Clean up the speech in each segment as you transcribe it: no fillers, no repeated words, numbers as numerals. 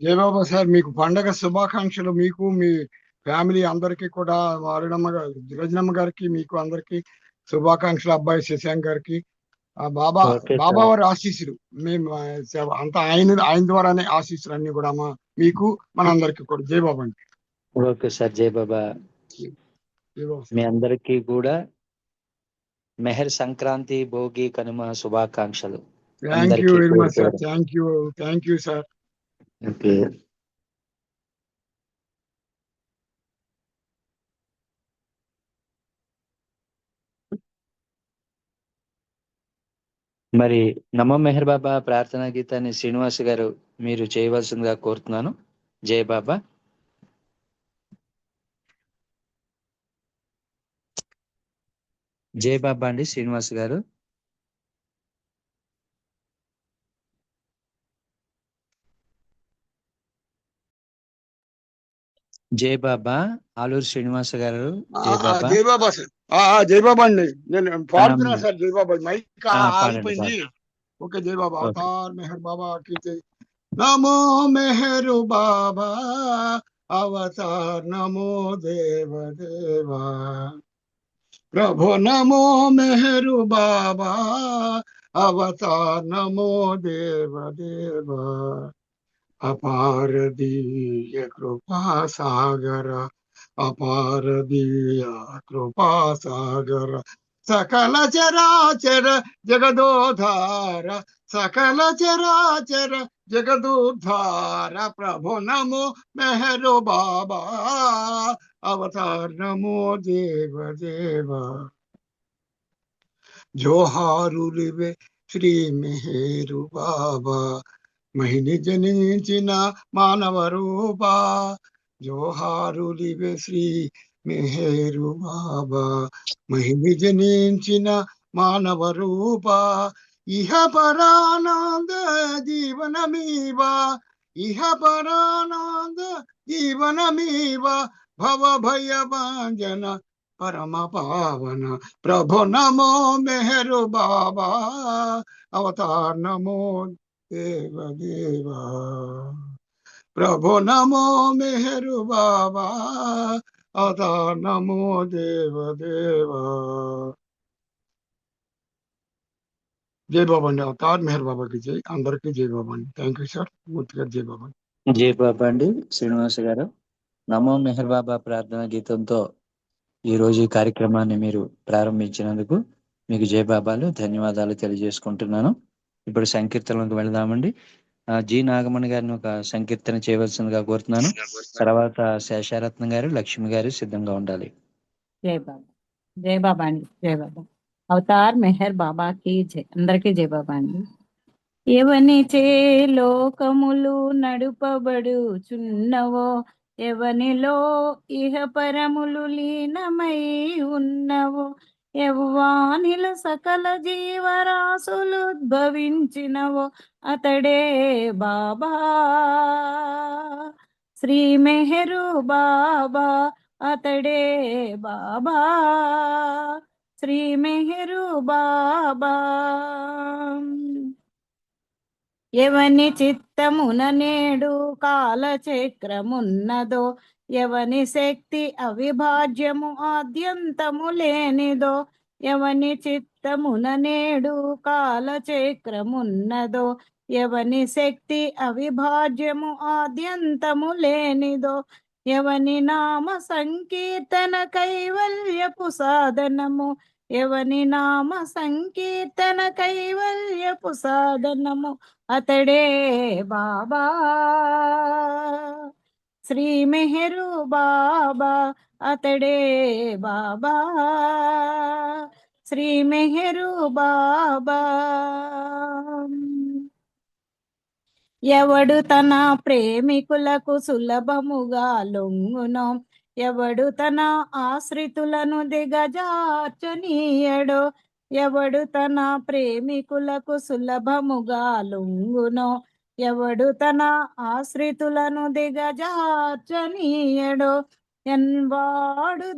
జయబాబా sir, మీకు పండగ శుభాకాంక్షలు. మీకు మీ ఫ్యామిలీ అందరికీ కూడా, వారినమ్మ గారు, రజనమ్మ గారికి, మీకు అందరికి శుభాకాంక్షలు. అబ్బాయి శశాంక్ గారికి బాబా ఓకే బాబా సార్. వారి ఆశీస్సులు మేము అంతా ఆయన ద్వారానే ఆశీస్సులు అన్ని కూడా మీకు మనందరికి కూడా. జయబాబా అండి. Okay sir. జై బాబా. జయబాబా మీ సార్. అందరికీ కూడా మెహర్ సంక్రాంతి, భోగి, కనుమ శుభాకాంక్షలు. థ్యాంక్ యూ అందరికీ వెరీ పేరు మచ్ సార్. పేరు. Thank you sir. ఓకే. మరి నమో మెహర్ బాబా ప్రార్థనా గీతాన్ని శ్రీనివాస్ గారు మీరు చేయవలసిందిగా కోరుతున్నాను. జై బాబా. జై బాబా అండి శ్రీనివాస్ గారు. జై బాబా. ఆలూరు శ్రీనివాస్ గారు. జై బాబా. జయబాబా సార్. జయబాబా అండి. నేను పాడుతున్నా సార్. జయబాబా మైక్ పాడండి ఆగిపోయింది. పాడండి. ఓకే. జయబాబా. ఓకే. అవతార్ మెహర్ బాబా కి జై. నమో మెహరు బాబా అవతార్, నమో దేవ దేవా ప్రభు, నమో మెహరు బాబా అవతార్, నమో దేవ దేవా అపారదీయ కృపా సాగర, అపారదీయ కృపా సాగర, సకల చరాచర జగదోధార, సకల చరాచర జగదోద్ధార ప్రభు, నమో మెహరు బాబా అవతార్, నమో దేవ దేవ జోహారులివే శ్రీ మెహరు బాబా మహిని జనించిన మానవ రూపా, జోహారులివే శ్రీ మెహరు బాబా మహిని జనించిన మానవ రూపా, ఇహ పరానంద జీవనమీవా, ఇహ పరానంద జీవనమీవా భవ భయ భాంజన పరమ పావన ప్రభు, నమో మెహరు బాబా అవతార్, నమో దేవ దేవా ప్రభు, నమో మెహరు బాబా అవతార్, నమో దేవ దేవా. జై బాబా అండి. అవతార్ మెహర్ బాబాకి జై. అందరికీ జై బాబా అండి. Thank you sir. మూర్తి గారు జై బాబా. జై బాబా అండి శ్రీనివాస్ గారు. నమో మెహర్ బాబా ప్రార్థనా గీతంతో ఈ రోజు ఈ కార్యక్రమాన్ని మీరు ప్రారంభించినందుకు మీకు జై బాబాలు ధన్యవాదాలు తెలియజేసుకుంటున్నాను. ఇప్పుడు సంకీర్తనలకు వెళదామండి. జి నాగమణి గారిని ఒక సంకీర్తన చేయవలసిందిగా కోరుతున్నాను. తర్వాత శేషారత్నం గారు, లక్ష్మి గారు సిద్ధంగా ఉండాలి. జై బాబా. జై బాబా అండి. జై బాబా. అవతార్ మెహర్ బాబాకి జై. అందరికీ జై బాబా అండి. ఎవని చే లోకములు నడుపబడుచున్నవో, ఎవనిలో ఇహ పరములు లీనమై ఉన్నవో, ఎవ్వానిల సకల జీవరాశులు ఉద్భవించినవో, అతడే బాబా శ్రీ మెహరు బాబా, అతడే బాబా శ్రీ మెహరు బాబా. ఎవని చిత్తమున నేడు కాలచక్రమున్నదో, ఎవని శక్తి అవిభాజ్యము ఆద్యంతము లేనిదో, ఎవని చిత్తమున నేడు కాలచక్రమున్నదో, ఎవని శక్తి అవిభాజ్యము ఆద్యంతము లేనిదో, ఎవని నామ సంకీర్తన కైవల్యపు సాధనము, ఎవని నామ సంకీర్తన కైవల్యపు సాధనము, అతడే బాబా శ్రీ మెహరు బాబా, అతడే బాబా శ్రీ మెహరు బాబా. ఎవడు తన ప్రేమికులకు సులభముగా లొంగునో, ఎవడు తన ఆశ్రితులను దిగజార్చనీయడో, ఎవడు తన ప్రేమికులకు సులభముగా లొంగునో, ఎవడు తన ఆశ్రితులను దిగజార్చనీయడో, ఎన్వాడు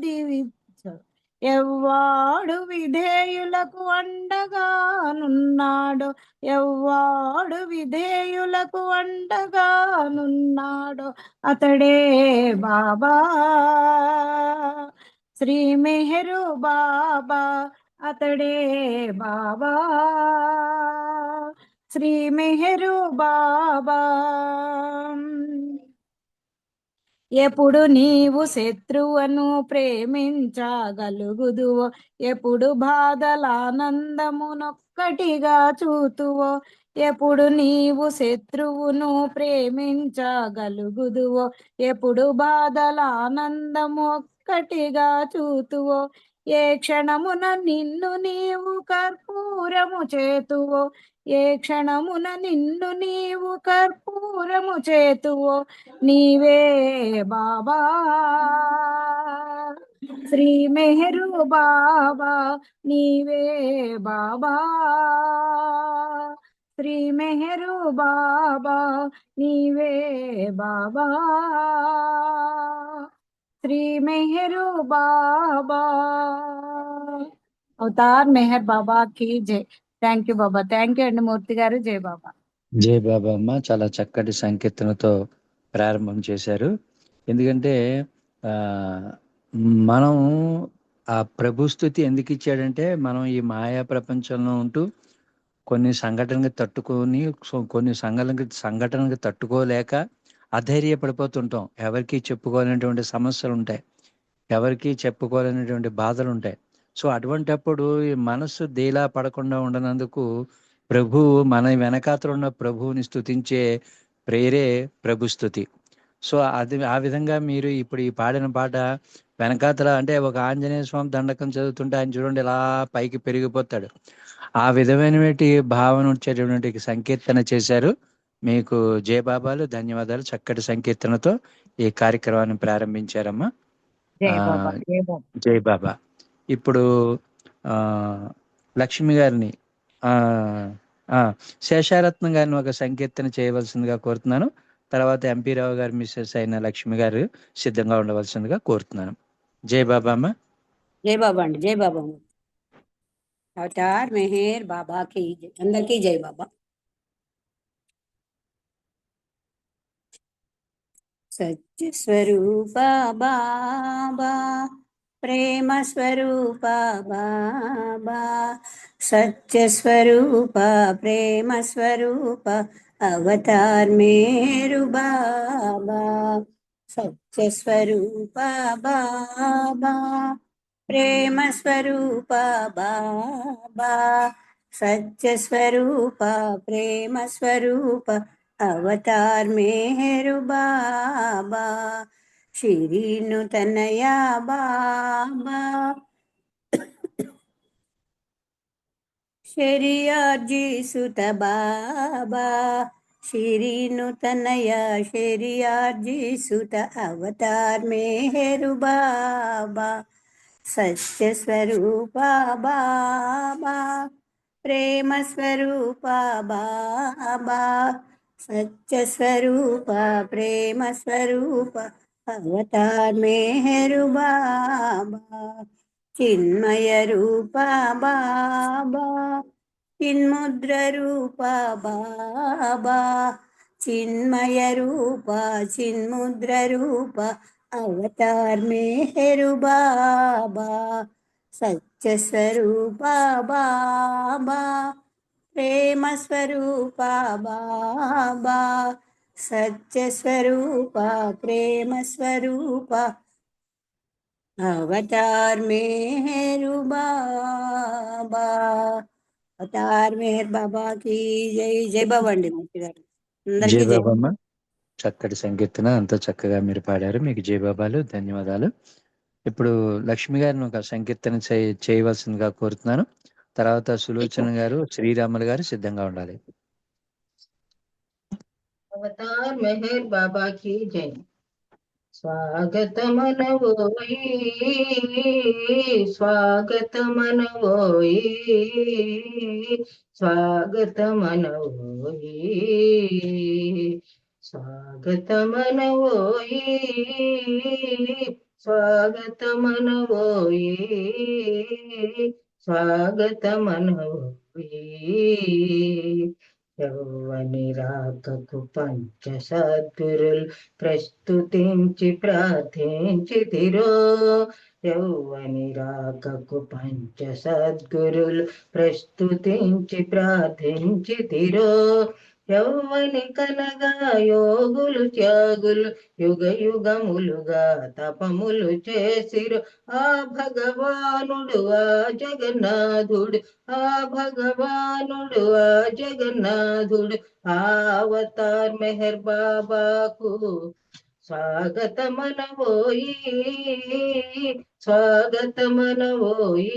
ఎవ్వాడు విధేయులకు అండగానున్నాడో, ఎవ్వాడు విధేయులకు అండగానున్నాడో అతడే బాబా శ్రీ మెహరు బాబా, అతడే బాబా శ్రీ మెహరు బాబా. ఎప్పుడు నీవు శత్రువును ప్రేమించగలుగుదువో, ఎప్పుడు బాధలానందమునొక్కటిగా చూతువో, ఎప్పుడు నీవు శత్రువును ప్రేమించగలుగుదువో, ఎప్పుడు బాధలానందము ఒక్కటిగా చూతువో, ఏ క్షణమున నిన్ను నీవు కర్పూరము చేతువో, ఏ క్షణమున నిన్ను నీవు కర్పూరము చేతువో, నీవే బాబా శ్రీ మెహరు బాబా, నీవే బాబా శ్రీ మెహరు బాబా, నీవే బాబా శ్రీ మెహరు బాబా. అవతార్ మెహర్ బాబా కి జై. Thank you Baba. Thank you అండి మూర్తి గారు. జై బాబా. జై బాబా అమ్మ, చాలా చక్కటి సంకీర్తనతో ప్రారంభం చేశారు. ఎందుకంటే ఆ మనం ఆ ప్రభు స్తుతి ఎందుకు ఇచ్చాడంటే, మనం ఈ మాయా ప్రపంచంలో ఉంటూ కొన్ని సంఘటనలకు తట్టుకోలేక అధైర్యపడిపోతుంటాం. ఎవరికి చెప్పుకోలేనటువంటి సమస్యలు ఉంటాయి, ఎవరికి చెప్పుకోలేనటువంటి బాధలు ఉంటాయి. సో అటువంటప్పుడు ఈ మనస్సు డీలా పడకుండా ఉండనందుకు ప్రభువు, మన వెనకాతలు ఉన్న ప్రభువుని స్తుతించే ప్రేరే ప్రభు స్తుతి. సో అది ఆ విధంగా మీరు ఇప్పుడు ఈ పాడిన పాట వెనకాతల అంటే ఒక ఆంజనేయ స్వామి దండకం చదువుతుంటే ఆయన చూడండి ఇలా పైకి పెరిగిపోతాడు. ఆ విధమైనటువంటి భావన వచ్చేటటువంటి సంకీర్తన చేశారు. మీకు జయబాబాలు, ధన్యవాదాలు. చక్కటి సంకీర్తనతో ఈ కార్యక్రమాన్ని ప్రారంభించారమ్మా. జై బాబా. జై బాబా. జై బాబా. ఇప్పుడు ఆ లక్ష్మి గారిని శేషారత్నం గారిని ఒక సంకీర్తన చేయవలసిందిగా కోరుతున్నాను. తర్వాత ఎంపీ రావు గారు మిస్సెస్ అయిన లక్ష్మి గారు సిద్ధంగా ఉండవలసిందిగా కోరుతున్నాను. జై బాబా అమ్మ. జై బాబా అండి. జై బాబా. అవతార్ మెహర్ బాబాకి అందరికీ జై బాబా. సత్య స్వరూప బాబా, ప్రేమ స్వరూప బాబా, సత్య స్వరూప ప్రేమ స్వరూప అవతార్ మేరు బాబా. సత్య స్వరూప బాబా, ప్రేమ స్వరూప బాబా, సత్య స్వరూప ప్రేమ స్వరూప అవతార్ మేరు బాబా. శిరీను తనయా బాబా, శరియార్జీ సుత బాబా, శిరీను తనయా శరియార్జీ సుత అవతార్ మేరు బాబా. సత్య స్వరూప బాబా, ప్రేమ స్వరూప బాబా, సత్య స్వరూప ప్రేమ స్వరూప అవతార్ మేరు బాబా. చిన్మయ రూప బాబా, చిన్ముద్ర రూప బాబా, చిన్మయ రూప చిన్ముద్ర రూప అవతార్ మేరు బాబా. సత్య స్వరూప బాబా, ప్రేమ స్వరూప బాబా, సత్య స్వరూప ప్రేమ స్వరూప అవతార్ మేరు బాబా. అవతార్ మేర్ బాబా కి జై. జై బాబా అండి మూర్తి గారు. జై అందరికీ జై. బాబా అమ్మ. చక్కటి సంకీర్తన అంత చక్కగా మీరు పాడారు. మీకు జయబాబాలు, ధన్యవాదాలు. ఇప్పుడు లక్ష్మి గారిని ఒక సంకీర్తన చేయవలసిందిగా కోరుతున్నాను. తర్వాత సులోచన గారు, శ్రీరాములు గారు సిద్ధంగా ఉండాలి. అవతార్ మెహర్ బాబా కి జై. స్వాగతమనవోయి, స్వాగతమనవోయి, స్వాగతమనవోయి, స్వాగతమనవోయి, స్వాగతమనవోయి స్వాగతమనవోయి యవ్వని రాకకు పంచ సద్గురులు ప్రస్తుతించి ప్రార్థించితిరో యవ్వని రాకకు పంచ సద్గురులు ప్రస్తుతించి ప్రార్థించితిరో యవ్వని కనగా యోగులు త్యాగులు యుగ యుగములుగా తపములు చేసిరు ఆ భగవానుడు ఆ జగన్నాథుడు ఆ భగవానుడు ఆ జగన్నాథుడు ఆ అవతార్ మెహర్ బాబాకు స్వాగతమనవోయి స్వాగతమనవోయి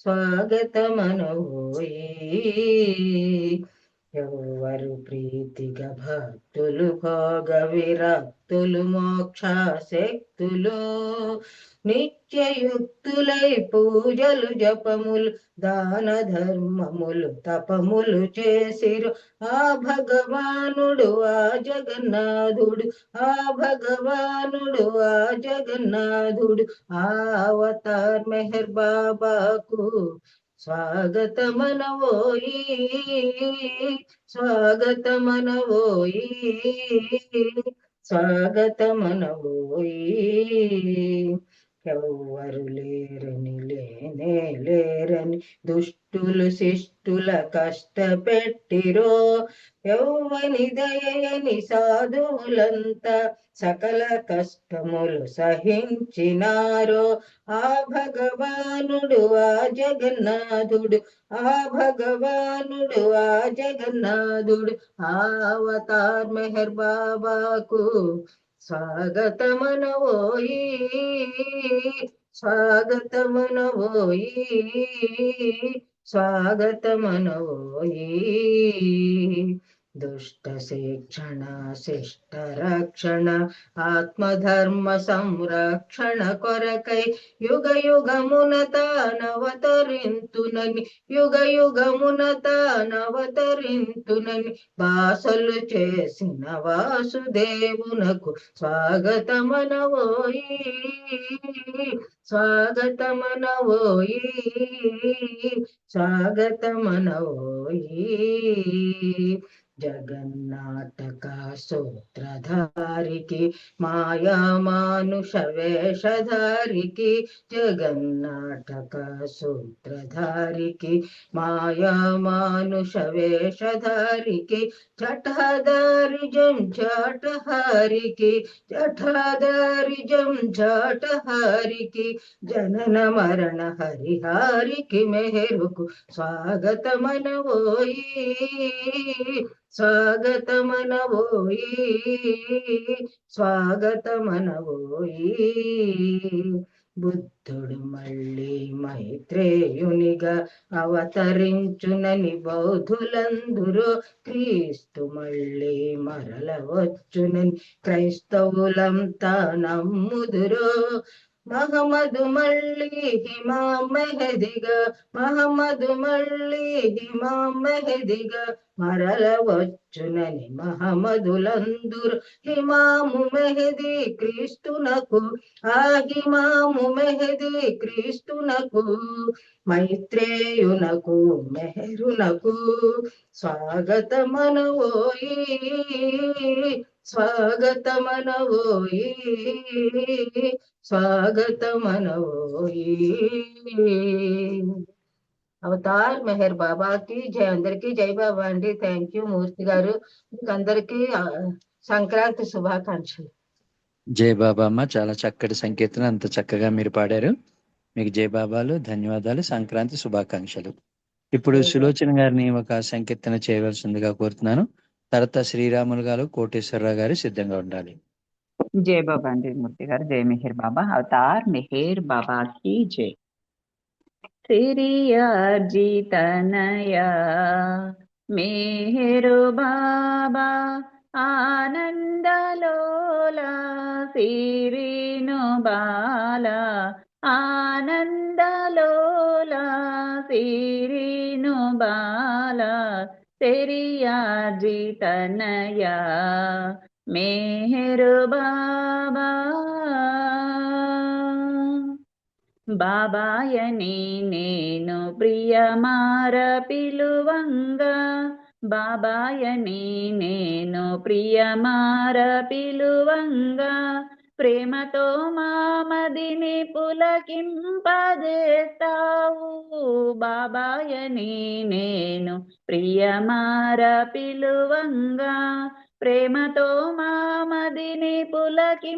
స్వాగతమనవోయి ఎవరు ప్రీతిగా భక్తులు భోగ విరక్తులు మోక్షాశక్తులు నిత్యయుక్తులై పూజలు జపములు దాన ధర్మములు తపములు చేసిరు ఆ భగవానుడు ఆ జగన్నాథుడు ఆ భగవానుడు ఆ జగన్నాథుడు ఆ అవతార్ మెహర్ బాబాకు స్వాగతమనవోయి స్వాగతమనవోయి స్వాగతమనవోయి ఎవ్వరు లేరని లేనే లేరని దుష్టులు శిష్టుల కష్టపెట్టిరో యవ్వని దయని సాధువులంతా సకల కష్టములు సహించినారో ఆ భగవానుడు ఆ జగన్నాథుడు ఆ భగవానుడు ఆ జగన్నాథుడు ఆ అవతార్ మెహర్ బాబాకు స్వాగతమనవోయి స్వాగతమనవోయి స్వాగతమనవోయి దుష్ట శిక్షణ శిష్ట రక్షణ ఆత్మధర్మ సంరక్షణ కొరకై యుగ యుగమున తానవతరింతునని యుగ యుగమున తానవతరింతునని బాసలు చేసిన వాసుదేవునకు స్వాగతమనవోయి స్వాగతమనవోయి స్వాగతమనవోయి జగన్నాటక సూత్రధారికి మాయా మానుష వేషధారికి జగన్నాటక సూత్రధారికి మాయా మానుష వేషధారికి జటాధారి జంఝాటహారికి జటాధారి జంఝాటహారికి జనన మరణ హరిహారికి మెహరుకు స్వాగతమనవోయి స్వాగతమనవోయి స్వాగతమనవోయి బుద్ధుడు మళ్ళీ మైత్రేయునిగా అవతరించునని బౌద్ధులందరూ క్రీస్తు మళ్ళీ మరల వచ్చునని క్రైస్తవులంతా నమ్ముదురో మహమ్మదు మళ్ళీ హిమాం మెహదిగా మహమ్మదు మళ్ళీ హిమాం మెహదిగా మరల వచ్చునని మహమ్మదులందురు హిమాము మెహది క్రీస్తునకు ఆ హిమాము మెహది క్రీస్తునకు మైత్రేయునకు మెహరునకు స్వాగతమనవోయి స్వాగతమనవోయి స్వాగతమనవోయి అవతార్ మెహర్ బాబాకి జై అందరికి జై బాబా అండి థ్యాంక్ యూ మూర్తి గారు మీకు అందరికి సంక్రాంతి శుభాకాంక్షలు జై బాబా అమ్మ, చాలా చక్కటి సంకీర్తన, అంత చక్కగా మీరు పాడారు. మీకు జై బాబాలు, ధన్యవాదాలు, సంక్రాంతి శుభాకాంక్షలు. ఇప్పుడు సులోచన గారిని ఒక సంకీర్తన చేయవలసిందిగా కోరుతున్నాను. తర్వాత శ్రీరాములు గారు, కోటేశ్వరరావు గారు సిద్ధంగా ఉండాలి. జై బాబా అండి మూర్తి గారు. జై మెహర్ బాబా. అవతార్ మెహర్ బాబా की जय. సిరియార్జీ తనయా మేరు బాబా ఆనందలోలా సిరిను బాల ఆనందలోలా సిరిను బాల సిరియార్జీ తనయా మేరు బాబా బాబాయని నేను ప్రియమార పిలువంగా, బాబాయని నేను ప్రియమార పిలువంగా, ప్రేమతో మామదిని పులకింపజేస్తావు. బాబాయని నేను ప్రియమార పిలువంగా, ప్రేమతో మామదిని పులకింపజేస్తావు.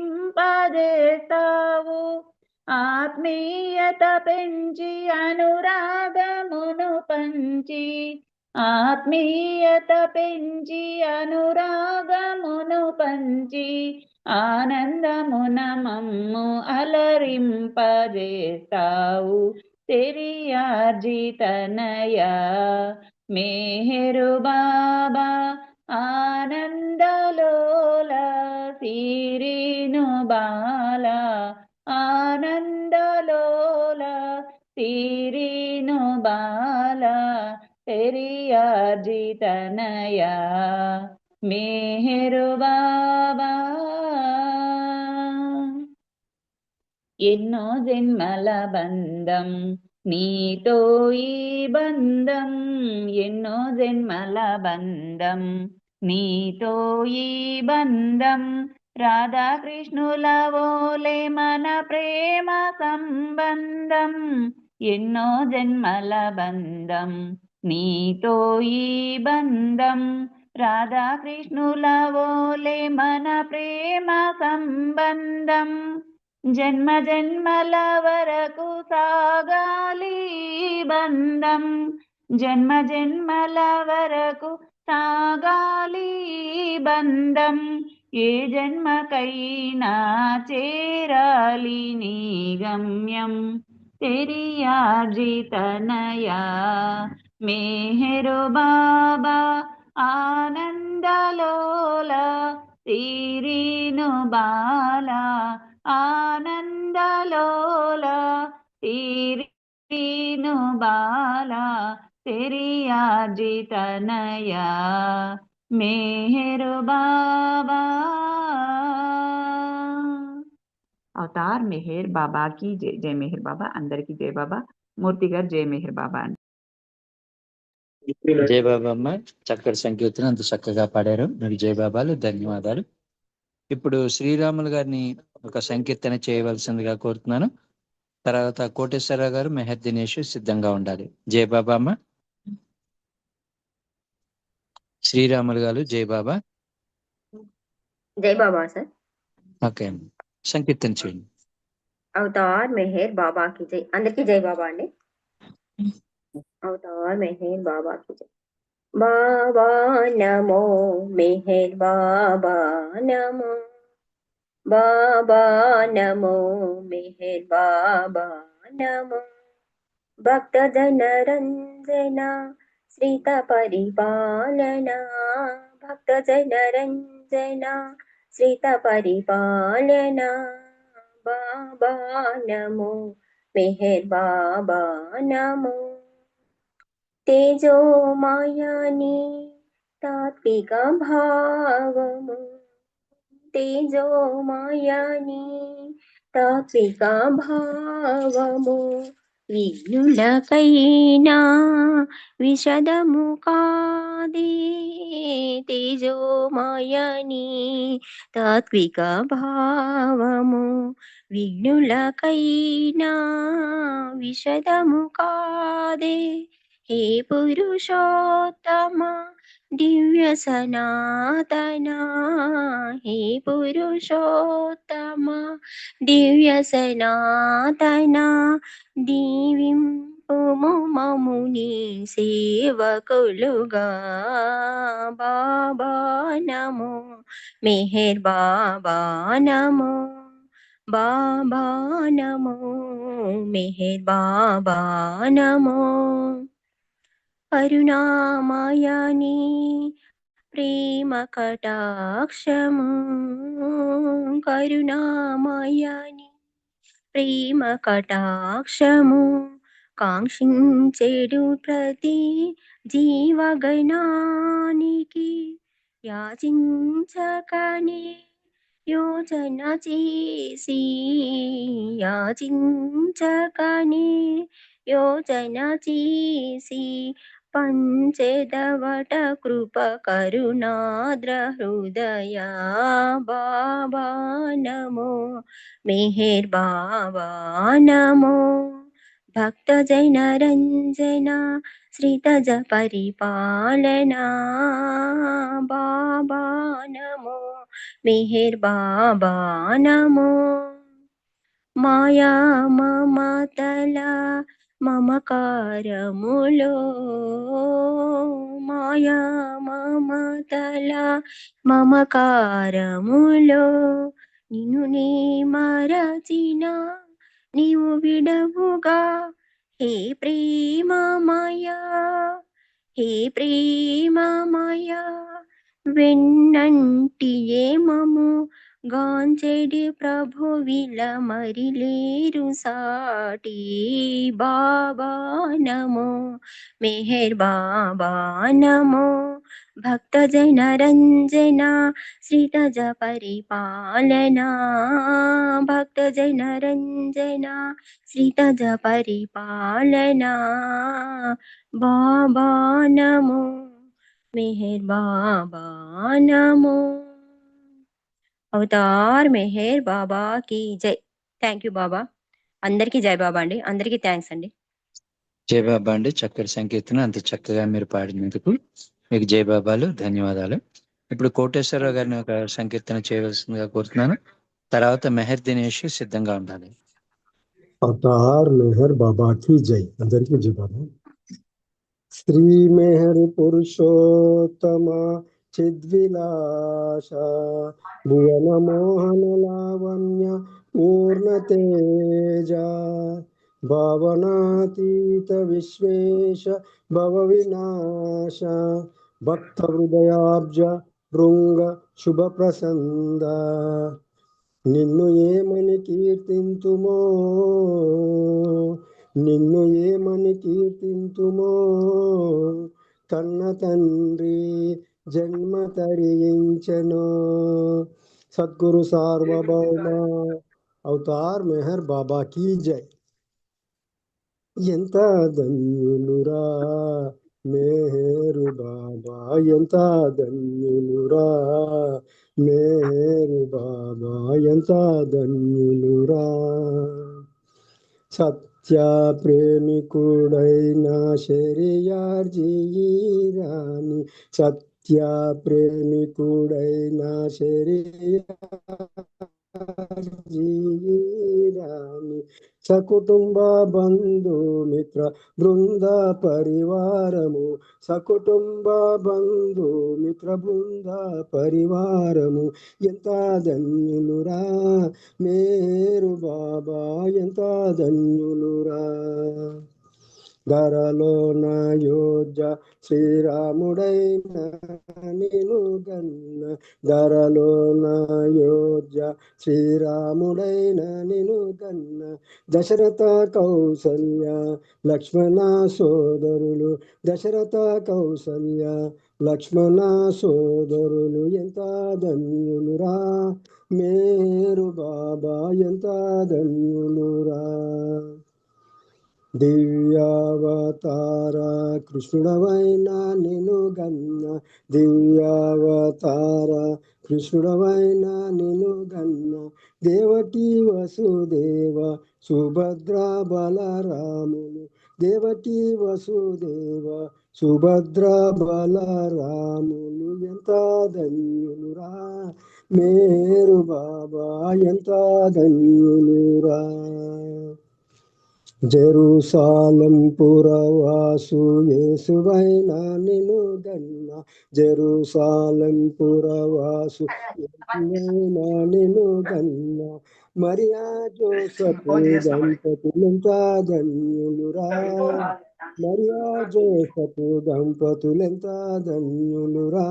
ఆత్మీయత పెంచి అనురాగమును పంచి, ఆత్మీయత పెంచి అనురాగమును పంచి, ఆనందమున మమ్ము అలరింపజేస్తావు. తెరియార్జితనయా మేహరు బాబా, ఆనందలోల సిరిను బాలా, ఆనందలోల సిరిను బాలా, తెరియార్జితనయా మేహరు బాబా. ఎన్నో జన్మల బంధం నీతో ఈ బంధం, ఎన్నో జన్మల బంధం నీతో ఈ బంధం, రాధాకృష్ణుల ఓలే మన ప్రేమ సంబంధం. ఎన్నో జన్మల బంధం నీతో ఈ బంధం, రాధాకృష్ణుల ఓలే మన ప్రేమ సంబంధం. జన్మ జన్మల వరకు సాగాలి బంధం, జన్మ జన్మల వరకు సాగాలి బంధం. ఏ జన్మకైనా చేరాలి నీ గమ్యం. తెరియార్జితనయా మేహరు బాబా, ఆనందలోల సిరిను బాలా, ఆనందలోల సిరిను బాలా, తెరియార్జితనయా మేహరు బాబా. అవతార్ మెహర్ బాబా की जय. जय मेहर बाबा. అందరికి జై బాబా. మూర్తి గారు జై మెహర్ బాబా అండి. జై బాబా అమ్మ, చక్కటి సంకీర్తన అంత చక్కగా పాడారు. మీకు జై బాబాలు, ధన్యవాదాలు. ఇప్పుడు శ్రీరాములు గారిని ఒక సంకీర్తన చేయవలసిందిగా కోరుతున్నాను. తర్వాత కోటేశ్వరరావు గారు, మెహర్ దినేష్ సిద్ధంగా ఉండాలి. జై బాబా అమ్మ. శ్రీరాములు గారు జై బాబా. జై బాబా సార్. ఓకే, సంకీర్తన చేయండి. అవతార్ మెహర్ బాబాకి జై. అందరికి జై బాబా అండి. అవతార్ మెహర్ బాబాకి జై. బాబా నమో మెహర్ బాబా నమో, బాబా నమో మెహర్ బాబా నమో, భక్త జన రంజన శ్రీత పరిపాలన, భక్త జన రంజన శ్రీత పరిపాలన, బాబా నమో మెహర్ బాబా నమో. తేజో మాయాని తాత్విక భావము, తేజో మాయాని తాత్విక భావము, విఘ్నులకైనా విషదము కాదే. తేజో మాయాని తాత్విక భావము, విఘ్నులకైనా విషదము కాదే. హే పురుషోత్తమ దివ్య సనాతన, హే పురుషోత్తమ దివ్య సనాతన, దీవింపుము మముని సేవకులుగా. బాబా నమో మెహర్ బాబా నమో, బాబా నమో మెహర్ బాబా నమో. కరుణామయాని ప్రేమ కటాక్షము, కరుణామయాని ప్రేమ కటాక్షము, కాంక్షించెడు ప్రతి జీవగణానికి యాచించకనే యోచన చేసి యాచించకనే యోచన చేసి పంచెదవట కృప కరుణాద్ర హృదయ బాబా నమో మెహర్ బాబా నమో భక్త జన రంజన శ్రీతజ పరిపాలనా బాబా నమో మెహర్ బాబా నమో మాయా మమతల మమకారములో మాయా మమతల మమకారములో నిన్ను నీ మరచిన నీవు విడవుగా హే ప్రేమమయా హే ప్రేమమయా వెన్నంటి ఏమము గాంచెడి ప్రభు విల మరిలేరు సాటి బాబా నమో మెహర్ బాబా నమో భక్త జన రంజన శ్రీతజ పరిపాలనా భక్త జన రంజన శ్రీతజ పరిపాలనా బాబా నమో మెహర్ బాబా నమో అవతార్ మెహర్ బాబా కి జై. థ్యాంక్ యూ బాబా. అందరికీ జై బాబా అండి. అందరికీ థ్యాంక్స్ అండి. జై బాబా అండి. చక్కటి సంకీర్తన అంత చక్కగా మీరు పాడినందుకు మీకు జై బాబాలు, ధన్యవాదాలు. ఇప్పుడు కోటేశ్వరరావు గారిని ఒక సంకీర్తన చేయవలసిందిగా కోరుతున్నాను. తర్వాత మెహర్ దినేష్ సిద్ధంగా ఉండాలి. అవతార్ మెహర్ బాబా కి జై. అందరికీ జై బాబా. శ్రీ మెహర్ పురుషోత్తమ చిద్విలాస భువన మోహన లావణ్య పూర్ణ తేజ భావనాతీత విశ్వేశ భవ వినాశ భక్త హృదయాబ్జ భృంగ శుభ ప్రసంద నిన్ను ఏమని కీర్తింతుమో నిన్ను ఏమని కీర్తింతుమో కన్న తండ్రి జన్మ తరించెను సద్గురు సార్వభౌమ అవతార్ మెహర్ బాబా కీ జై. ఎంత ధన్యులురా మేరు బాబా ఎంత ధన్యులురా మేరు బాబా ఎంత ధన్యులురా సత్య ప్రేమికుడైన శరీరాని సత్య ప్రేమికుడైన శరీరాని సకుటుంబ బంధు మిత్ర బృంద పరివారము సకుటుంబ బంధు మిత్ర బృంద పరివారము ఎంత ధన్యులురా మేరు బాబా ఎంత ధన్యులురా ధరలోన యోధ్య శ్రీరాముడైన నిను గన్న ధరలోన యోధ్య శ్రీరాముడైన నిను గన్న దశరథ కౌసల్య లక్ష్మణ సోదరులు దశరథ కౌసల్య లక్ష్మణ సోదరులు ఎంత ధన్యులురా మేరు బాబా ఎంత ధన్యులురా దివ్యావతార కృష్ణుడవైన నిను గన్న దివ్యావతార కృష్ణుడవైన నిను గన్న దేవకీ వసుదేవ సుభద్ర బలరాములు దేవకీ వసుదేవ సుభద్ర బలరాములు ఎంత ధన్యులురా మేరు బాబా ఎంత ధన్యులురా జెరూసాలం పురవాసు యేసువైన నిను గన్న జెరూసాలం పురవాసు యేసువైన నిను గన్న మరియా జోసపు దంపతులెంత ధన్యులురా మరియా జోసపు దంపతులెంత ధన్యులురా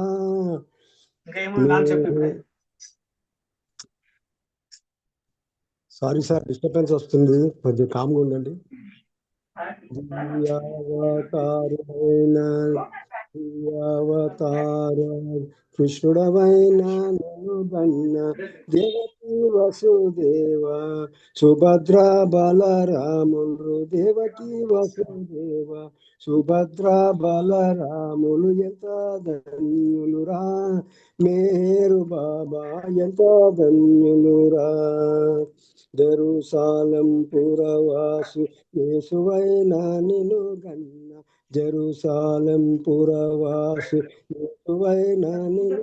సారీ సార్ డిస్టర్బెన్స్ వస్తుంది కొంచెం కామ్గా ఉండండి. దివ్యావతారుడైన అవతార కృష్ణుడవైన నన్ను గన్న దేవకి వసుదేవ సుభద్ర బలరాములు దేవకి వసుదేవ సుభద్ర బలరాములు ఎంత ధన్యులురా మేరు బాబా ఎంత ధన్యులురా జెరూసాలెం పురవాసు యేసువైన నిన్ను గన్న జెరూసాలెం పురవాసు యేసువైన నిన్ను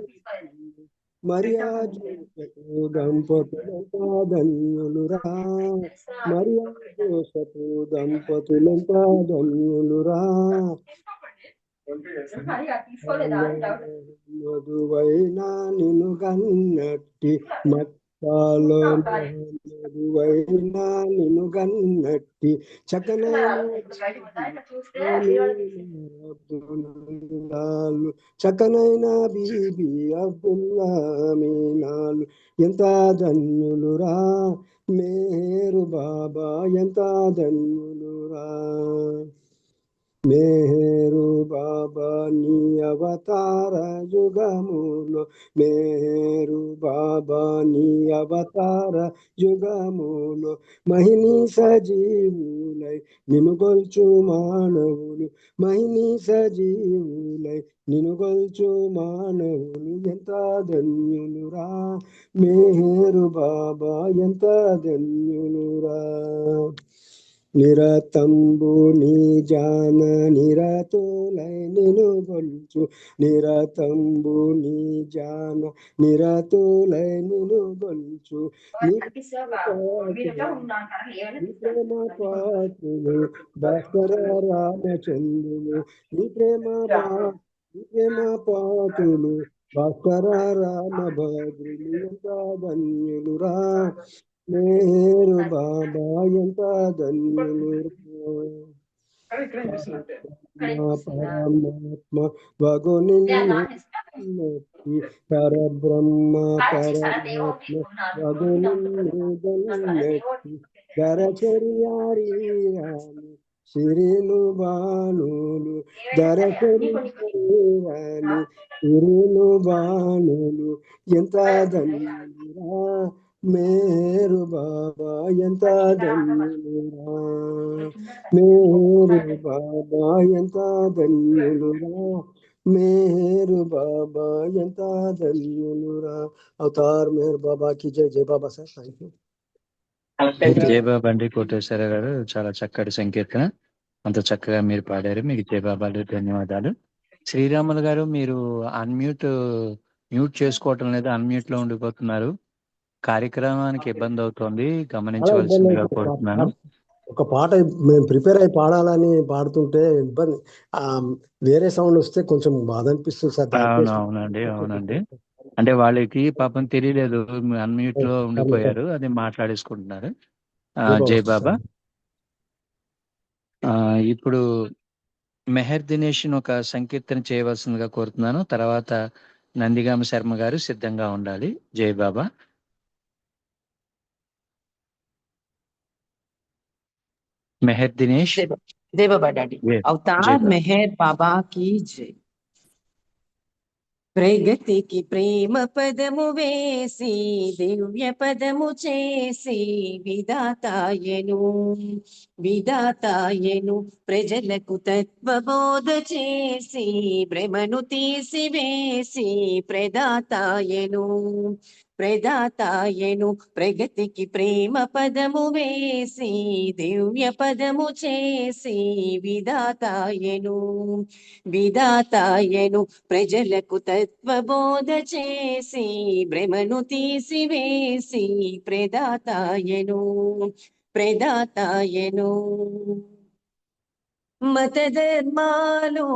మరియా జోసెఫు దంపతులంత ధన్యులురా మరియా జోసెఫు దంపతులంత ధన్యులురా మధువైన నిన్ను గన్నట్టి మత్తాలో మధువైన నిన్ను గన్నట్టి చక్కనైన బీబీ అబ్దుల్లా మీనాలు ఎంత ధన్యులురా మేరు బాబా ఎంత ధన్యులురా మేరు బాబా నీ అవతార యుగములో మేరు బాబా నీ అవతార యుగములో మహిని సజీవులై నిన్ను గొల్చు మానవులు మహిని సజీవులై నిన్ను గొల్చు మానవులు ఎంత ధన్యులురా మేరు బాబా ఎంత ధన్యులురా నిరతంబు నీ జాన నిరతులై నిన్ను గొల్చు నిరతంబు నీ జాన నిరతులై నిన్ను గొల్చు నీ ప్రేమ పాత్రులు భాస్కర రామచంద్రులు నీ ప్రేమ పాత్రులు భాస్కర రామభద్రులు ఎంత ధన్యులురా మేరు బాబా ఎంత ధన్యులు పరమాత్మ వగుని పరబ్రహ్మ పరమాత్మ వగుని దరచర్యారి రాని సిరిలు బాణులు దరచర్యాని సిరిలు బాణులు ఎంత ధన్యులురా మేరు బాబా ఎంత ధన్యులురా మేరు బాబా ఎంత ధన్యులురా మేరు బాబా ఎంత ధన్యులురా అవతార్ మేరు బాబా కి జై జై బాబా సార్ థ్యాంక్ యూ జయబాబా అండి కోటేశ్వర గారు చాలా చక్కటి సంకీర్తన అంత చక్కగా మీరు పాడారు మీకు జయబాబాలు ధన్యవాదాలు శ్రీరాములు గారు మీరు మ్యూట్ చేసుకోవటం లేదు అన్మ్యూట్ లో ఉండిపోతున్నారు కార్యక్రమానికి ఇబ్బంది అవుతోంది గమనించవలసిందిగా కోరుతున్నాను ఒక పాట మేము ప్రిపేర్ అయి పాడాలని పాడుతుంటే ఇబ్బంది వేరే సౌండ్ వస్తే కొంచెం బాధ అనిపిస్తుంది సార్ అవునండి అంటే వాళ్ళకి పాపం తెలియలేదు అన్మ్యూట్ లో ఉండిపోయారు అది మాట్లాడేసుకుంటున్నారు జై బాబా ఇప్పుడు మెహర్ దినేష్ ఒక సంకీర్తన చేయవలసిందిగా కోరుతున్నాను తర్వాత నందిగామ శర్మ గారు సిద్ధంగా ఉండాలి జై బాబా మెహర్ దినేష్ जय बाबा डैडी अवतार मेहर बाबा की जय ప్రగతికి ప్రేమ పదము వేసి దివ్య పదము చేసి విధాతాయను ప్రజలకు తత్వబోధ చేసి భ్రమను తీసివేసి ప్రదాతాయను ప్రగతికి ప్రేమ పదము వేసి దివ్య పదము చేసి విధాతాయను ప్రజలకు తత్వబోధ చేసి భ్రమను తీసివేసి ప్రదాతాయను మత ధర్మాలు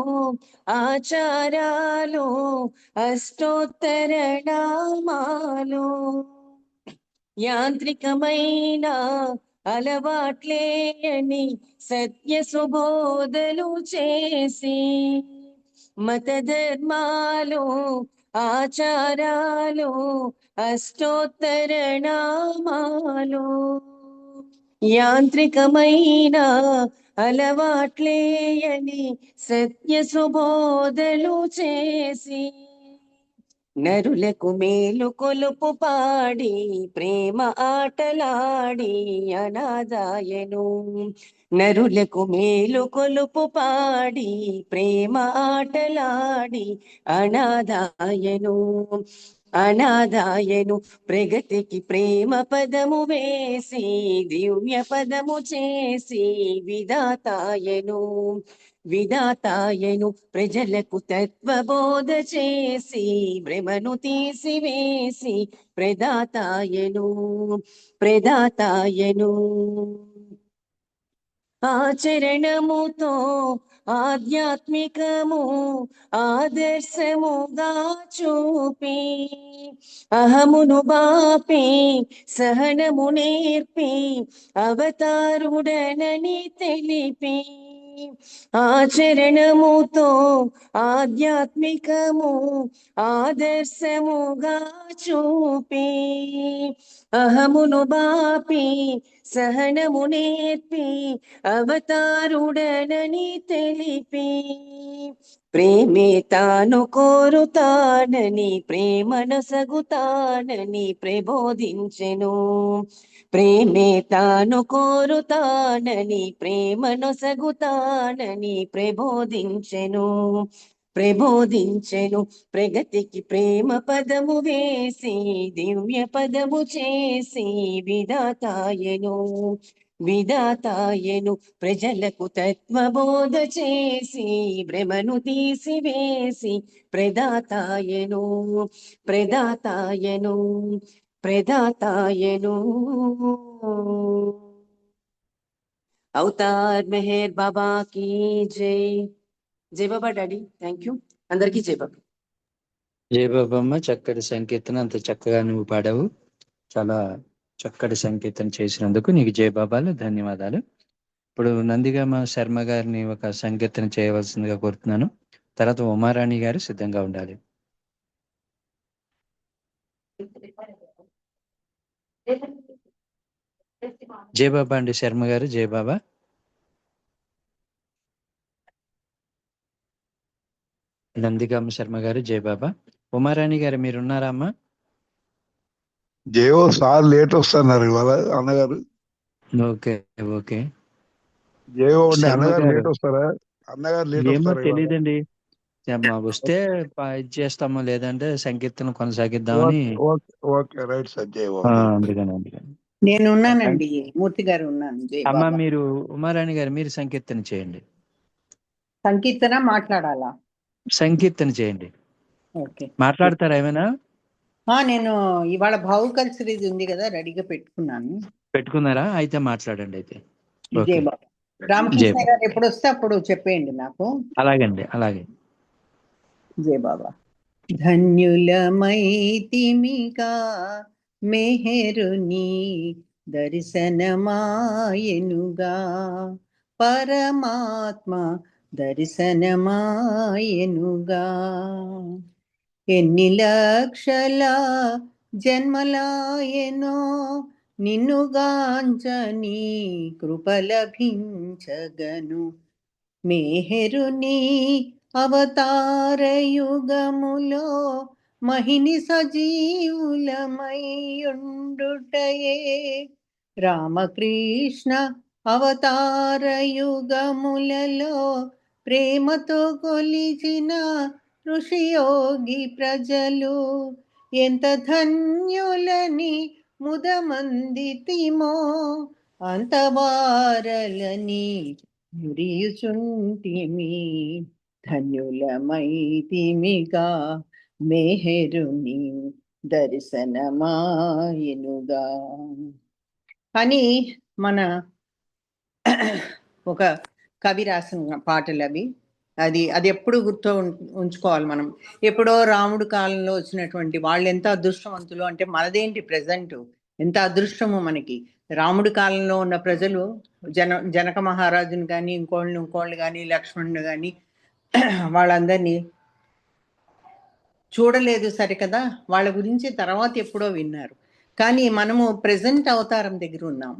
ఆచారాలు అష్టోత్తర నామాలు యాంత్రికమైన అలవాట్లే అని సత్య సుబోధలు చేసి మత ధర్మాలు ఆచారాలు అష్టోత్తర నామాలు యాంత్రికమైన అలవాట్లేయని సత్య సుబోధలు చేసి నరులకు మేలు కొలుపు పాడి ప్రేమ ఆటలాడి అనాదాయను. నరులకు మేలు కొలుపు పాడి ప్రేమ ఆటలాడి అనాదాయను. అనాదాయను ప్రగతికి ప్రేమ పదము వేసి దివ్య పదము చేసి విధాతాయను. విధాతాయను ప్రజలకు తత్వబోధ చేసి భ్రమను తీసివేసి ప్రదాతాయను. ప్రదాతాయను ఆచరణముతో ఆధ్యాత్మికము ఆదర్శముగా చూపి అహమును బాపి సహనము నేర్పి అవతారుడనని తెలిపి ఆచరణముతో ఆధ్యాత్మికము ఆదర్శముగా చూపి అహమును బాపి సహనము నేర్పి అవతారుడనని తెలిపి ప్రేమే తాను కోరుతానని ప్రేమను సగుతానని ప్రబోధించెను. ప్రేమే తాను కోరుతానని ప్రేమను సగుతానని ప్రబోధించెను. ప్రబోధించెను ప్రగతికి ప్రేమ పదము వేసి దివ్య పదము చేసి విధాతాయను. విధాతాయను ప్రజలకు తత్వబోధ చేసి భ్రమను తీసివేసి ప్రదాతాయను. ప్రదాతాయను. ప్రదాతాయను. అవతార్ మెహర్ బాబా की జై. జై బాబా డాడీ. Thank you. అందరికీ జై బాబా. జై బాబమ్మ, చక్కటి సంకీర్తన, అంత చక్కగా నువ్వు పాడావు. చాలా చక్కటి సంకీర్తన చేసినందుకు నీకు జై బాబాలు, ధన్యవాదాలు. ఇప్పుడు నందిగామ శర్మ గారిని ఒక సంకీర్తన చేయవలసిందిగా కోరుతున్నాను. తర్వాత ఉమారాణి గారు సిద్ధంగా ఉండాలి. జై బాబా అండి శర్మ గారు. జై బాబా. నందిగామ శర్మ గారు జై బాబా. ఉమారాణి గారు మీరున్నారా అమ్మా? జేవో సార్ లేట్ వస్తున్నారు ఇవాళ అన్నగారు. Okay okay. జేవో అండి, శర్మ అన్నగారు గారు లేట్ వస్తారా? అన్నగారు లేట్ ఏమో వస్తారా ఇవాళ? తెలియదండి. వస్తే ఇది చేస్తామో లేదంటే సంకీర్తన కొనసాగిద్దామని. Okay okay right sir. జేవో అందుకని నేను ఉన్నానండి, మూర్తి గారు ఉన్నాను. జై అమ్మ బాబా. మీరు ఉమారాణి గారు మీరు సంకీర్తన చేయండి. సంకీర్తన మాట్లాడాలా? సంకీర్తన చేయండి. ఓకే. మాట్లాడతారా ఏమైనా? నేను ఇవాళ భావుకల్ సిరీస్ ఉంది కదా, రెడీగా పెట్టుకున్నాను. పెట్టుకున్నారా? అయితే మాట్లాడండి అయితే. జై బాబా. రామకృష్ణ గారు ఎప్పుడు వస్తే అప్పుడు చెప్పేయండి నాకు. అలాగండి, అలాగే. జై బాబా. ధన్యులమైతిమిగా మెహరుని దర్శనమాయనుగా పరమాత్మ దర్శనమాయనుగా ఎన్ని లక్షల జన్మలాయనో నిన్నుగాంచని కృప లభించగను మెహరుని అవతారయుగములో మహిని సజీవులమయ్యుండుటయే రామకృష్ణ అవతారయుగములలో ప్రేమతో కొలిచిన ఋషియోగి ప్రజలు ఎంత ధన్యులని ముదమందితిమో అంతవారలని మురియుచుంటిమి ధన్యులమైతిమిగా మెహరుని దర్శనమాయనుగా అని మన ఒక కవి రాసిన పాటలు అవి. అది ఎప్పుడు గుర్తు ఉంచుకోవాలి మనం. ఎప్పుడో రాముడు కాలంలో వచ్చినటువంటి వాళ్ళు ఎంత అదృష్టవంతులు అంటే మనదేంటి ప్రజెంట్ ఎంత అదృష్టము మనకి. రాముడి కాలంలో ఉన్న ప్రజలు జనక మహారాజుని కానీ ఇంకోళ్ళు కానీ లక్ష్మణుడు కానీ వాళ్ళందరినీ చూడలేదు సరికదా, వాళ్ళ గురించి తర్వాత ఎప్పుడో విన్నారు. కానీ మనము ప్రజెంట్ అవతారం దగ్గర ఉన్నాం.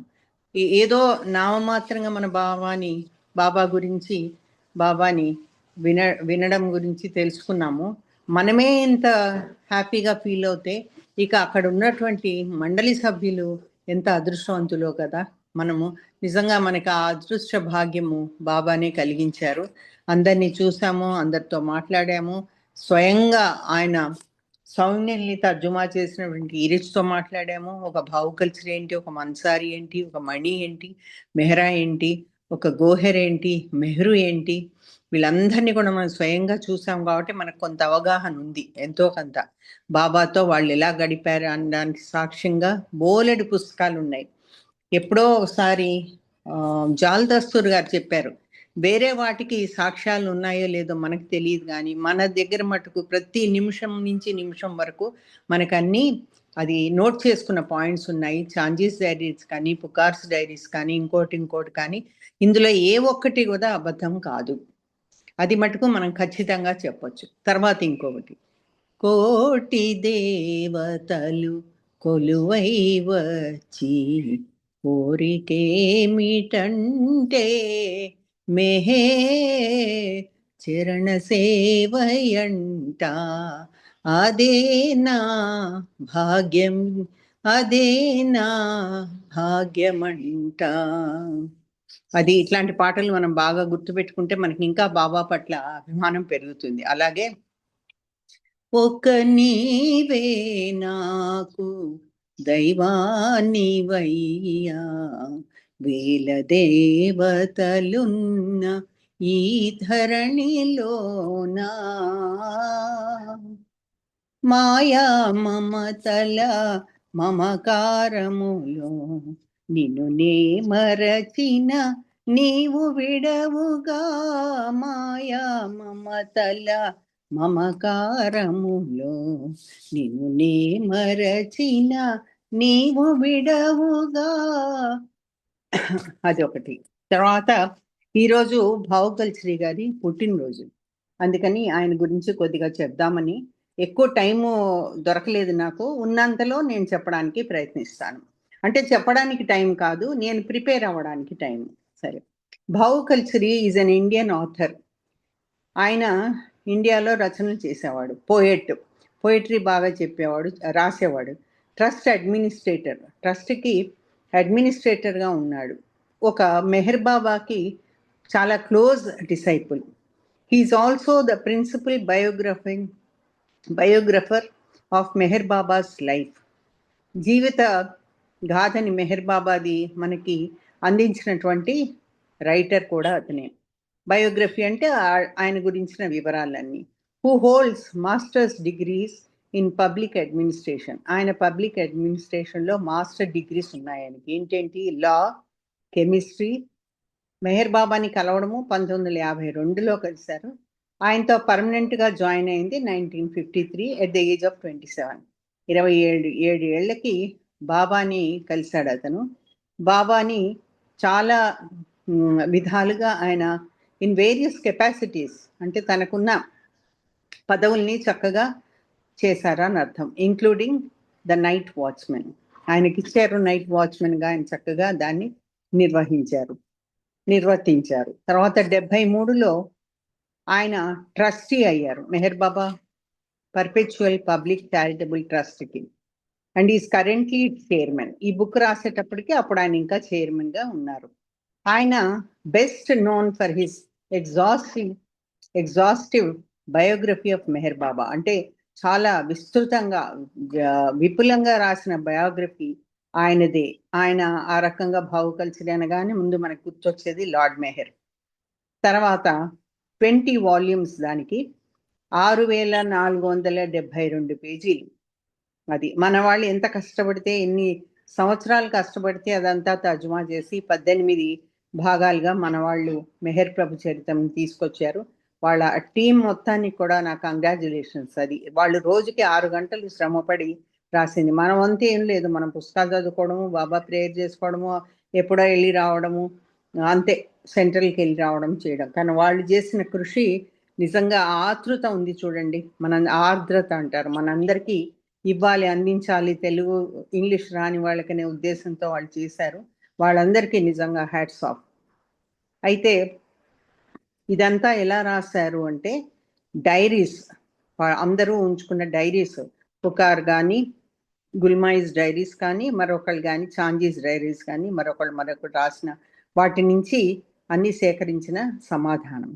ఏదో నామమాత్రంగా మన భావాన్ని బాబా గురించి, బాబాని వినడం గురించి తెలుసుకున్నాము. మనమే ఇంత హ్యాపీగా ఫీల్ అవుతే ఇక అక్కడ ఉన్నటువంటి మండలి సభ్యులు ఎంత అదృష్టవంతులో కదా. మనము నిజంగా మనకి ఆ అదృష్ట భాగ్యము బాబానే కలిగించారు. అందరినీ చూసాము, అందరితో మాట్లాడాము. స్వయంగా ఆయన సౌమ్యల్ని తర్జుమా చేసినటువంటి ఈరిచ్తో మాట్లాడాము. ఒక భావు కల్చర్ ఏంటి, ఒక మన్సారి ఏంటి, ఒక మణి ఏంటి, మెహరా ఏంటి, ఒక గోహెర్ ఏంటి, మెహరు ఏంటి, వీళ్ళందరినీ కూడా మనం స్వయంగా చూసాం కాబట్టి మనకు కొంత అవగాహన ఉంది. ఎంతో కొంత బాబాతో వాళ్ళు ఎలా గడిపారు అనడానికి సాక్ష్యంగా బోలెడు పుస్తకాలు ఉన్నాయి. ఎప్పుడో ఒకసారి జాల్ దస్తూర్ గారు చెప్పారు, వేరే వాటికి సాక్ష్యాలు ఉన్నాయో లేదో మనకు తెలియదు, కానీ మన దగ్గర మటుకు ప్రతి నిమిషం నుంచి నిమిషం వరకు మనకన్నీ అది నోట్ చేసుకున్న పాయింట్స్ ఉన్నాయి. చాంజీస్ డైరీస్ కానీ, పుకార్స్ డైరీస్ కానీ, ఇంకోటి కానీ, ఇందులో ఏ ఒక్కటి కూడా అబద్ధం కాదు. అది మటుకు మనం ఖచ్చితంగా చెప్పొచ్చు. తర్వాత ఇంకొకటి, కోటి దేవతలు కొలువై వచ్చి కోరికేమిటంటే మెహే చరణ సేవయంట, అదే నా భాగ్యం, అదే నా భాగ్యమంట. అది ఇట్లాంటి పాటలు మనం బాగా గుర్తుపెట్టుకుంటే మనకి ఇంకా బాబా పట్ల అభిమానం పెరుగుతుంది. అలాగే ఒక నీవే నాకు దైవానివయ్యా, వేల దేవతలున్న ఈ ధరణిలోనా, మాయా మమతల మమకారములో నిన్ను నే మరచిన నీవు విడవుగా, మాయా మమతల మమకారములో నిన్ను నే మరచిన నీవు విడవుగా. అదొకటి. తర్వాత ఈరోజు భావుకల్ శ్రీ గారి పుట్టినరోజు, అందుకని ఆయన గురించి కొద్దిగా చెప్దామని. ఎక్కువ టైము దొరకలేదు నాకు, ఉన్నంతలో నేను చెప్పడానికి ప్రయత్నిస్తాను. అంటే చెప్పడానికి టైం కాదు, నేను ప్రిపేర్ అవ్వడానికి టైం. సరే, Bhavukal Shri is an Indian author. ఆయన ఇండియాలో రచనలు చేసేవాడు, పోయట్రీ బాగా చెప్పేవాడు, రాసేవాడు. ట్రస్ట్ అడ్మినిస్ట్రేటర్, ట్రస్ట్కి అడ్మినిస్ట్రేటర్గా ఉన్నాడు. ఒక మెహర్ బాబాకి చాలా close disciple. He is also the principal biographer of Meher Baba's life. జీవిత గాథని మెహర్ బాబాది మనకి అందించినటువంటి రైటర్ కూడా అతనే. బయోగ్రఫీ అంటే ఆయన గురించిన వివరాలన్నీ. Who holds masters degrees in public administration. ఆయన పబ్లిక్ అడ్మినిస్ట్రేషన్లో మాస్టర్ డిగ్రీస్ ఉన్నాయి ఆయనకి. ఏంటేంటి, లా, కెమిస్ట్రీ. మెహర్ బాబాని కలవడము 1952లో కలిశారు. ఆయనతో పర్మనెంట్గా జాయిన్ అయింది 1953 ఎట్ ద ఏజ్ ఆఫ్ 27. 27 ఏళ్ళకి బాబాని కలిశాడు అతను. బాబాని చాలా విధాలుగా ఆయన ఇన్ వేరియస్ కెపాసిటీస్, అంటే తనకున్న పదవుల్ని చక్కగా చేశారని అర్థం. Including the night watchman. ఆయనకి ఇచ్చారు నైట్ వాచ్మెన్గా, ఆయన చక్కగా దాన్ని నిర్వర్తించారు. తర్వాత 73లో ఆయన ట్రస్టీ అయ్యారు Meher Baba perpetual public charitable ట్రస్ట్కి. And is currently chairman. ఈ బుక్ రాసేటప్పటికి అప్పుడు ఆయన ఇంకా చైర్మన్గా ఉన్నారు. ఆయన best known for his exhaustive biography of Meher Baba. అంటే చాలా విస్తృతంగా విపులంగా రాసిన బయోగ్రఫీ ఆయనదే. ఆయన ఆ రకంగా భావుకల్ శ్రీ అనగానే ముందు మనకు గుర్తొచ్చేది లార్డ్ మెహర్. తర్వాత 20 వాల్యూమ్స్, దానికి 6472 పేజీలు. అది మన వాళ్ళు ఎంత కష్టపడితే, ఎన్ని సంవత్సరాలు కష్టపడితే అదంతా తర్జుమా చేసి 18 భాగాలుగా మన వాళ్ళు మెహర్ ప్రభు చరిత్రను తీసుకొచ్చారు. వాళ్ళ టీం మొత్తానికి కూడా నా కంగ్రాచులేషన్స్. అది వాళ్ళు రోజుకి 6 గంటలు శ్రమపడి రాసింది. మనం అంతే ఏం లేదు, మనం పుస్తకాలు చదువుకోవడము, బాబా ప్రేయర్ చేసుకోవడము, ఎప్పుడో వెళ్ళి రావడము, అంతే, సెంట్రల్కి వెళ్ళి రావడం చేయడం. కానీ వాళ్ళు చేసిన కృషి నిజంగా ఆతృత ఉంది చూడండి. మన ఆర్ద్రత అంటారు, మనందరికీ ఇవ్వాలి, అందించాలి, తెలుగు ఇంగ్లీష్ రాని వాళ్ళకనే ఉద్దేశంతో వాళ్ళు చేశారు. వాళ్ళందరికీ నిజంగా హ్యాట్స్ ఆఫ్. అయితే ఇదంతా ఎలా రాశారు అంటే డైరీస్, అందరూ ఉంచుకున్న డైరీస్, పుకార్ కానీ, గుల్మాయిస్ డైరీస్ కానీ, మరొకళ్ళు కానీ చాంజీస్ డైరీస్ కానీ, మరొకళ్ళు రాసిన వాటి నుంచి అన్ని సేకరించిన సమాధానం.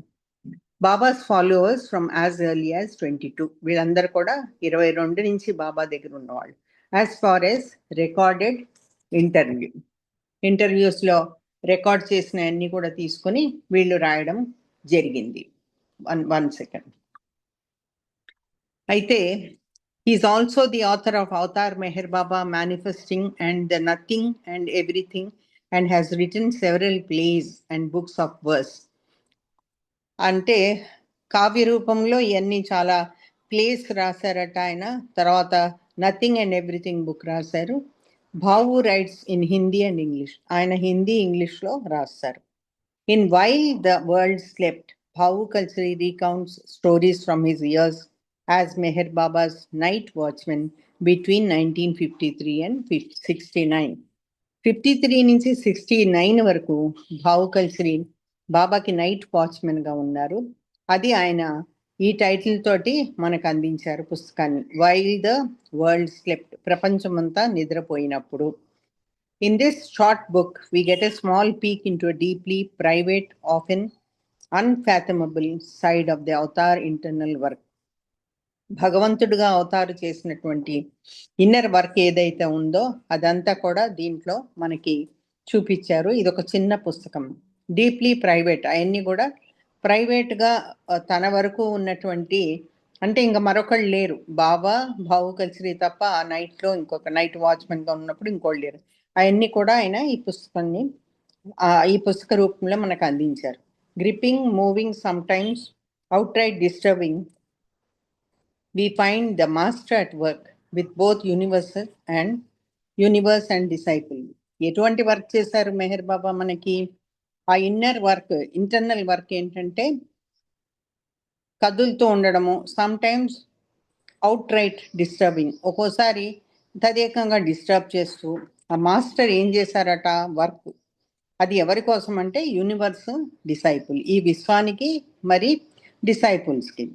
Baba's followers from as early as 22, వీళ్ళందరూ కూడా 22 నుంచి బాబా దగ్గర ఉన్నవాళ్ళు. యాజ్ ఫార్ యాజ్ రికార్డెడ్ ఇంటర్వ్యూస్లో రికార్డ్ చేసిన అన్ని కూడా తీసుకొని వీళ్ళు రాయడం జరిగింది. One second. అయితే is also the author of avatar Meher Baba manifesting and the nothing and everything and has written several plays and books of verse. అంటే కావ్య రూపంలో ఇవన్నీ చాలా ప్లేస్ రాశారట ఆయన. తర్వాత నథింగ్ అండ్ ఎవ్రీథింగ్ బుక్ రాశారు. Bhau writes in Hindi and English, ఆయన హిందీ ఇంగ్లీష్లో రాస్తారు. In while the world slept, Bhau Kalchuri recounts stories from his years as Meher Baba's night watchman between 1953 and 69. 53 నుంచి 69 వరకు భావు కల్చరీ బాబాకి నైట్ వాచ్మెన్గా ఉన్నారు. అది ఆయన ఈ టైటిల్ తోటి మనకు అందించారు పుస్తకాన్ని, వైల్ ద వరల్డ్ స్లెప్ట్, ప్రపంచమంతా నిద్రపోయినప్పుడు. In this short book, we get a small peek into a deeply private, often unfathomable side of the avatar internal work. భగవంతుడిగా అవతారు చేసినటువంటి ఇన్నర్ వర్క్ ఏదైతే ఉందో అదంతా కూడా దీంట్లో మనకి చూపించారు. ఇది ఒక చిన్న పుస్తకం, డీప్లీ ప్రైవేట్, అవన్నీ కూడా ప్రైవేట్గా తన వరకు ఉన్నటువంటి, అంటే ఇంకా మరొకళ్ళు లేరు, బాబా భావు కల్చరీ తప్ప ఆ నైట్లో ఇంకొక నైట్ వాచ్మెన్గా ఉన్నప్పుడు ఇంకోళ్ళు లేరు. అవన్నీ కూడా ఆయన ఈ పుస్తక రూపంలో మనకు అందించారు. Gripping, moving, sometimes out right disturbing, we find the master at work with both universe and disciple. ఎటువంటి వర్క్ చేశారు మెహర్ బాబా మనకి? ఆ ఇన్నర్ వర్క్, ఇంటర్నల్ వర్క్ ఏంటంటే కదులుతూ ఉండడము, some times out right disturbing, ఒక్కోసారి తదేకంగా డిస్టర్బ్ చేస్తూ. ఆ మాస్టర్ ఏం చేశారట వర్క్, అది ఎవరి కోసం అంటే యూనివర్స్, డిసైపుల్, ఈ విశ్వానికి మరి డిసైపుల్స్కి.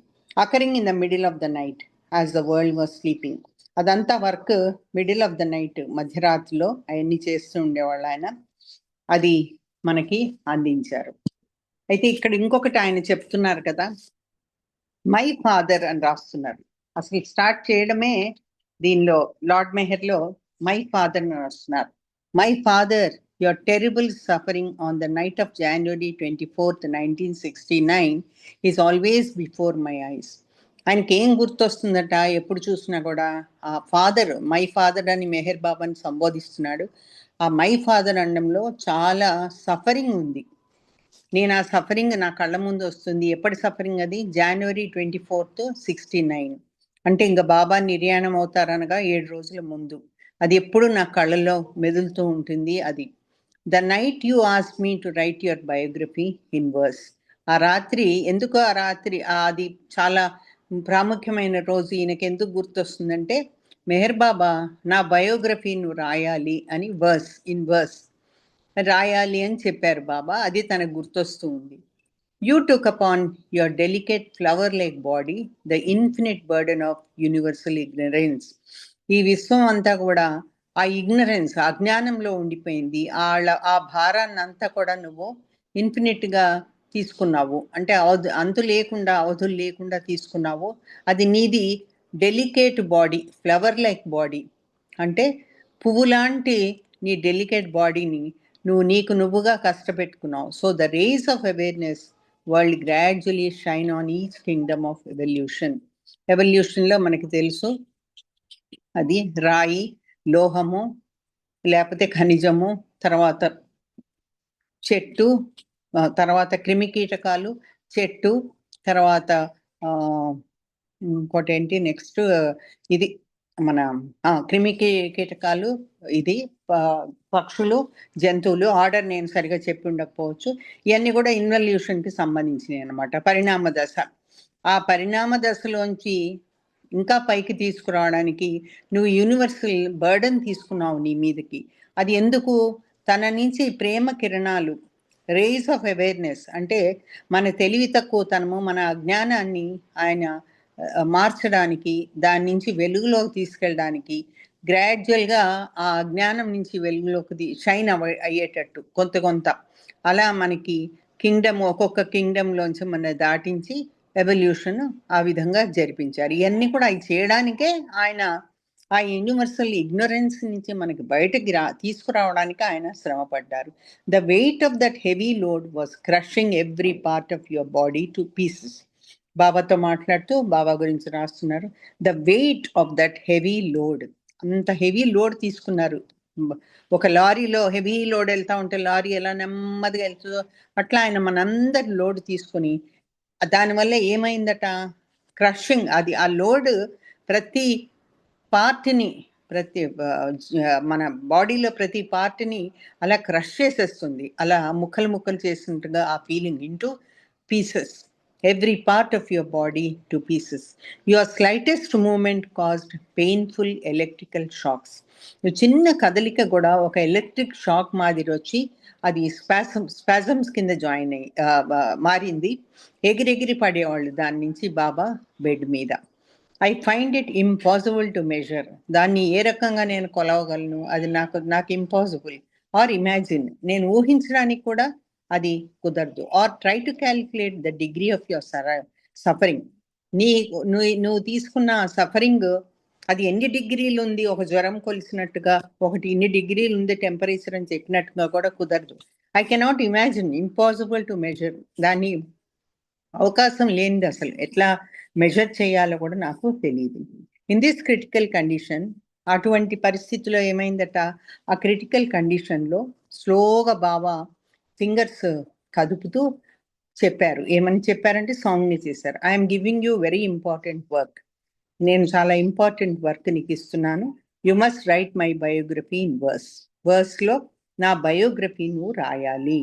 Occurring in the middle of the night as the world was sleeping, అదంతా work middle of the night, మధ్యరాత్రిలో అవన్నీ చేస్తూ ఉండేవాళ్ళు ఆయన. అది మనకి అందించారు. అయితే ఇక్కడ ఇంకొకటి ఆయన చెప్తున్నారు కదా, మై ఫాదర్ అని రాస్తున్నారు. అసలు స్టార్ట్ చేయడమే దీనిలో లార్డ్ మెహర్లో మై ఫాదర్ అని రాస్తున్నారు. My father, your terrible suffering on the night of January 24th, 1969 is always before my eyes. ఆయనకి ఏం గుర్తొస్తుందట ఎప్పుడు చూసినా కూడా? ఆ ఫాదర్, మై ఫాదర్ అని మెహర్ బాబాని సంబోధిస్తున్నాడు. ఆ మై ఫాదర్ అనడంలో చాలా సఫరింగ్ ఉంది. నేను ఆ సఫరింగ్ నా కళ్ళ ముందు వస్తుంది. ఎప్పటి సఫరింగ్ అది? January 24th, 69, అంటే ఇంకా బాబా నిర్యాణం అవుతారనగా 7 రోజుల ముందు. అది ఎప్పుడు నా కళ్ళలో మెదులుతూ ఉంటుంది. అది the night you ask me to write your biography in verse. ఆ రాత్రి ఎందుకు, ఆ రాత్రి అది చాలా ప్రాముఖ్యమైన రోజు. ఈయనకి ఎందుకు గుర్తొస్తుందంటే మెహర్ బాబా నా బయోగ్రఫీ నువ్వు రాయాలి అని ఇన్ వర్స్ రాయాలి అని చెప్పారు బాబా. అది తనకు గుర్తొస్తూ ఉంది. You took upon your delicate flower like body the infinite burden of universal ignorance. ఈ విశ్వం అంతా కూడా ఆ ఇగ్నరెన్స్, అజ్ఞానంలో ఉండిపోయింది. ఆ భారాన్ని అంతా కూడా నువ్వు ఇన్ఫినిట్గా తీసుకున్నావు, అంటే అవధులు లేకుండా తీసుకున్నావు. అది నీది delicate body, flower like body, అంటే పువ్వు లాంటి నీ డెలికేట్ బాడీని నీకు నువ్వుగా కష్టపెట్టుకున్నావు. So the rays of awareness world gradually shine on each kingdom of ఎవల్యూషన్లో మనకి తెలుసు అది రాయి, లోహము, లేకపోతే ఖనిజము, తర్వాత చెట్టు, తర్వాత క్రిమి కీటకాలు, చెట్టు, తర్వాత ఇంకోటి ఏంటి నెక్స్ట్, ఇది మన క్రిమి కీటకాలు, ఇది పక్షులు, జంతువులు. ఆర్డర్ నేను సరిగా చెప్పి ఉండకపోవచ్చు. ఇవన్నీ కూడా ఇన్వల్యూషన్కి సంబంధించినవి అనమాట, పరిణామ దశ. ఆ పరిణామ దశలోంచి ఇంకా పైకి తీసుకురావడానికి నువ్వు యూనివర్సల్ బర్డన్ తీసుకున్నావు నీ మీదకి. అది ఎందుకు? తన నుంచి ప్రేమ కిరణాలు రేస్ ఆఫ్ అవేర్నెస్ అంటే మన తెలివి తక్కువతనము, మన అజ్ఞానాన్ని ఆయన మార్చడానికి, దాని నుంచి వెలుగులోకి తీసుకెళ్ళడానికి, గ్రాడ్యువల్గా ఆ అజ్ఞానం నుంచి వెలుగులోకి షైన్ అయ్యేటట్టు కొంత అలా మనకి కింగ్డమ్, ఒక్కొక్క కింగ్డమ్లోంచి మన దాటించి ఎవల్యూషన్ ఆ విధంగా జరిపించారు. ఇవన్నీ కూడా అవి చేయడానికే ఆయన ఆ యూనివర్సల్ ఇగ్నోరెన్స్ నుంచి మనకి బయటకి తీసుకురావడానికి ఆయన శ్రమ పడ్డారు. The weight of that heavy load was crushing every part of your body to pieces. బాబాతో మాట్లాడుతూ బాబా గురించి రాస్తున్నారు, the weight of that heavy load, అంత హెవీ లోడ్ తీసుకున్నారు. ఒక లారీలో హెవీ లోడ్ వెళ్తా ఉంటే లారీ ఎలా నెమ్మదిగా వెళ్తుందో అట్లా ఆయన మనందరి లోడ్ తీసుకుని, దానివల్ల ఏమైందట, క్రషింగ్, అది ఆ లోడ్ ప్రతి పార్ట్ని, ప్రతి మన బాడీలో ప్రతి పార్ట్ని అలా క్రష్ చేసేస్తుంది, అలా ముక్కలు చేసినట్టుగా ఆ feeling into pieces, every part of your body to pieces. Your slightest moment caused painful electrical shocks. చిన్న కదలిక కూడా ఒక ఎలక్ట్రిక్ షాక్ మాదిరి వచ్చి అది స్పాజమ్స్ కింద జాయిన్ అయ్యి మారింది. ఎగిరెగిరి పడేవాళ్ళు దాని నుంచి బాబా బెడ్ మీద. I find it impossible to measure. దాన్ని ఏ రకంగా నేను కొలవగలను, అది నాకు ఇంపాసిబుల్. ఆర్ ఇమాజిన్, నేను ఊహించడానికి కూడా అది కుదరదు. Or try to calculate the degree of your suffering. నువ్వు తీసుకున్న సఫరింగ్ అది ఎన్ని డిగ్రీలు ఉంది, ఒక జ్వరం కొలిసినట్టుగా ఒకటి ఇన్ని డిగ్రీలు ఉంది టెంపరేచర్ అని చెప్పినట్టుగా కూడా కుదరదు. I cannot imagine, impossible to measure. దాన్ని అవకాశం లేనిది, అసలు ఎట్లా మెజర్ చేయాలో కూడా నాకు తెలియదు. ఇన్ దిస్ క్రిటికల్ కండిషన్, అటువంటి పరిస్థితిలో ఏమైందట, ఆ క్రిటికల్ కండిషన్లో స్లోగా బాబా ఫింగర్స్ కదుపుతూ చెప్పారు. ఏమని చెప్పారంటే సాంగ్ని చేశారు. I'm giving you very important work. నేను చాలా ఇంపార్టెంట్ వర్క్ నీకు ఇస్తున్నాను. You must write my biography in వర్స్లో నా బయోగ్రఫీ నువ్వు రాయాలి.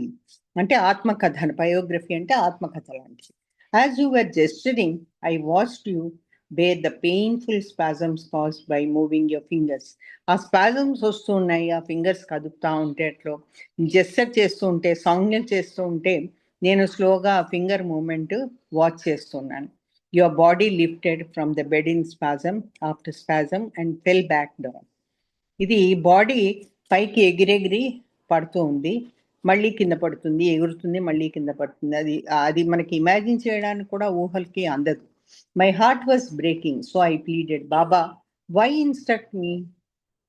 అంటే ఆత్మకథ, బయోగ్రఫీ అంటే ఆత్మకథ లాంటిది. As you were gesturing, I watched you bear the painful spasms caused by moving your fingers. ఆ స్పాజమ్స్ వస్తూ ఉన్నాయి, ఆ ఫింగర్స్ కదుపుతూ ఉంటే, అట్లో జెస్చర్ చేస్తూ ఉంటే, సౌంజ్ఞం చేస్తూ ఉంటే నేను స్లోగా ఆ ఫింగర్ మూమెంట్ వాచ్ చేస్తున్నాను. Your body lifted from the bed in spasm after spasm and fell back down. ఇది బాడీ పైకి ఎగిరెగిరి పడుతూ ఉంది, మళ్ళీ కింద పడుతుంది, ఎగురుతుంది, మళ్ళీ కింద పడుతుంది. అది మనకి ఇమాజిన్ చేయడానికి కూడా ఊహలకి అందదు. My heart was breaking, so I pleaded, Baba why instruct me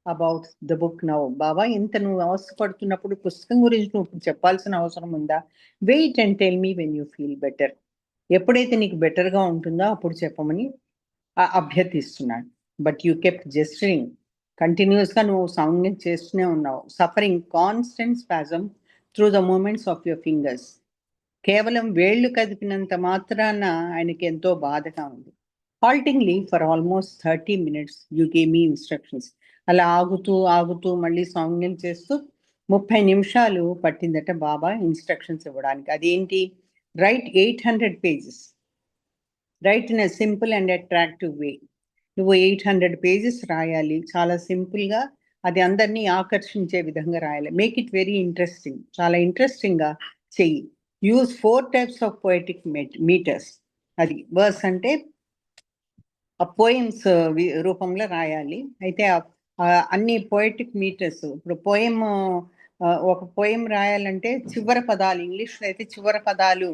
about the book now. Baba, ఇంత నువ్వు అవసరపడుతున్నప్పుడు పుస్తకం గురించి నువ్వు చెప్పాల్సిన అవసరం ఉందా? Wait and tell me when you feel better. ఎప్పుడైతే నీకు బెటర్గా ఉంటుందో అప్పుడు చెప్పమని అభ్యర్థిస్తున్నాడు. బట్ యూ కెప్ట్ జెస్చరింగ్, కంటిన్యూస్గా నువ్వు సౌండింగ్ చేస్తూనే ఉన్నావు. Suffering constant spasm through the moments of your fingers. కేవలం వేళ్లు కదిపినంత మాత్రాన ఆయనకి ఎంతో బాధగా ఉంది. హాల్టింగ్లీ for almost 30 minutes you gave me instructions. అలా ఆగుతూ మళ్ళీ సౌండింగ్ చేస్తూ 30 నిమిషాలు పట్టిందట బాబా ఇన్స్ట్రక్షన్స్ ఇవ్వడానికి. అదేంటి, write 800 pages, write in a simple and attractive way. నువ్వు 800 pages రాయాలి, చాలా సింపుల్గా, అది అందరినీ ఆకర్షించే విధంగా రాయాలి. మేక్ ఇట్ వెరీ ఇంట్రెస్టింగ్, చాలా ఇంట్రెస్టింగ్గా చెయ్యి. Use 4 types of poetic metres. అది వర్స్ అంటే ఆ పోయిమ్స్ రూపంలో రాయాలి. అయితే అన్ని పోయిటిక్ మీటర్స్, ఇప్పుడు ఒక పోయం రాయాలంటే చివరి పదాలు, ఇంగ్లీష్లో అయితే చివరి పదాలు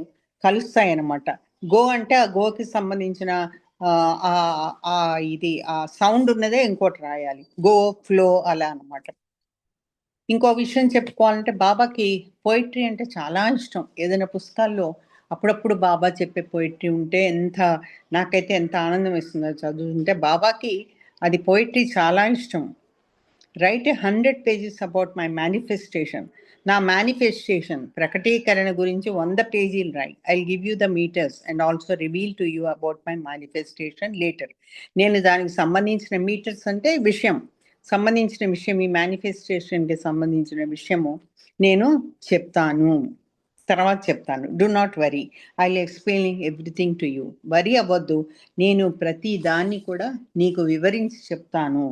కలుస్తాయి అన్నమాట. గో అంటే ఆ గోకి సంబంధించిన ఇది ఆ సౌండ్ ఉన్నదే ఇంకోటి రాయాలి, గో, ఫ్లో, అలా అన్నమాట. ఇంకో విషయం చెప్పుకోవాలంటే బాబాకి పోయిటరీ అంటే చాలా ఇష్టం. ఏదైనా పుస్తకాల్లో అప్పుడప్పుడు బాబా చెప్పే పోయిటరీ ఉంటే నాకైతే ఎంత ఆనందం ఇస్తుందో చదువుతుంటే. బాబాకి అది పోయిటరీ చాలా ఇష్టం. Write 100 pages about my manifestation. నా మేనిఫెస్టేషన్ ప్రకటీకరణ గురించి 100 పేజీలు రాయి. I give you the metres and also reveal to you about my manifestation later. నేను దానికి సంబంధించిన మీటర్స్ అంటే సంబంధించిన విషయం, ఈ మేనిఫెస్టేషన్కి సంబంధించిన విషయము నేను తర్వాత చెప్తాను. Do not worry, I will explain everything to you. Worry అవ్వద్దు, నేను ప్రతి దాన్ని కూడా నీకు వివరించి చెప్తాను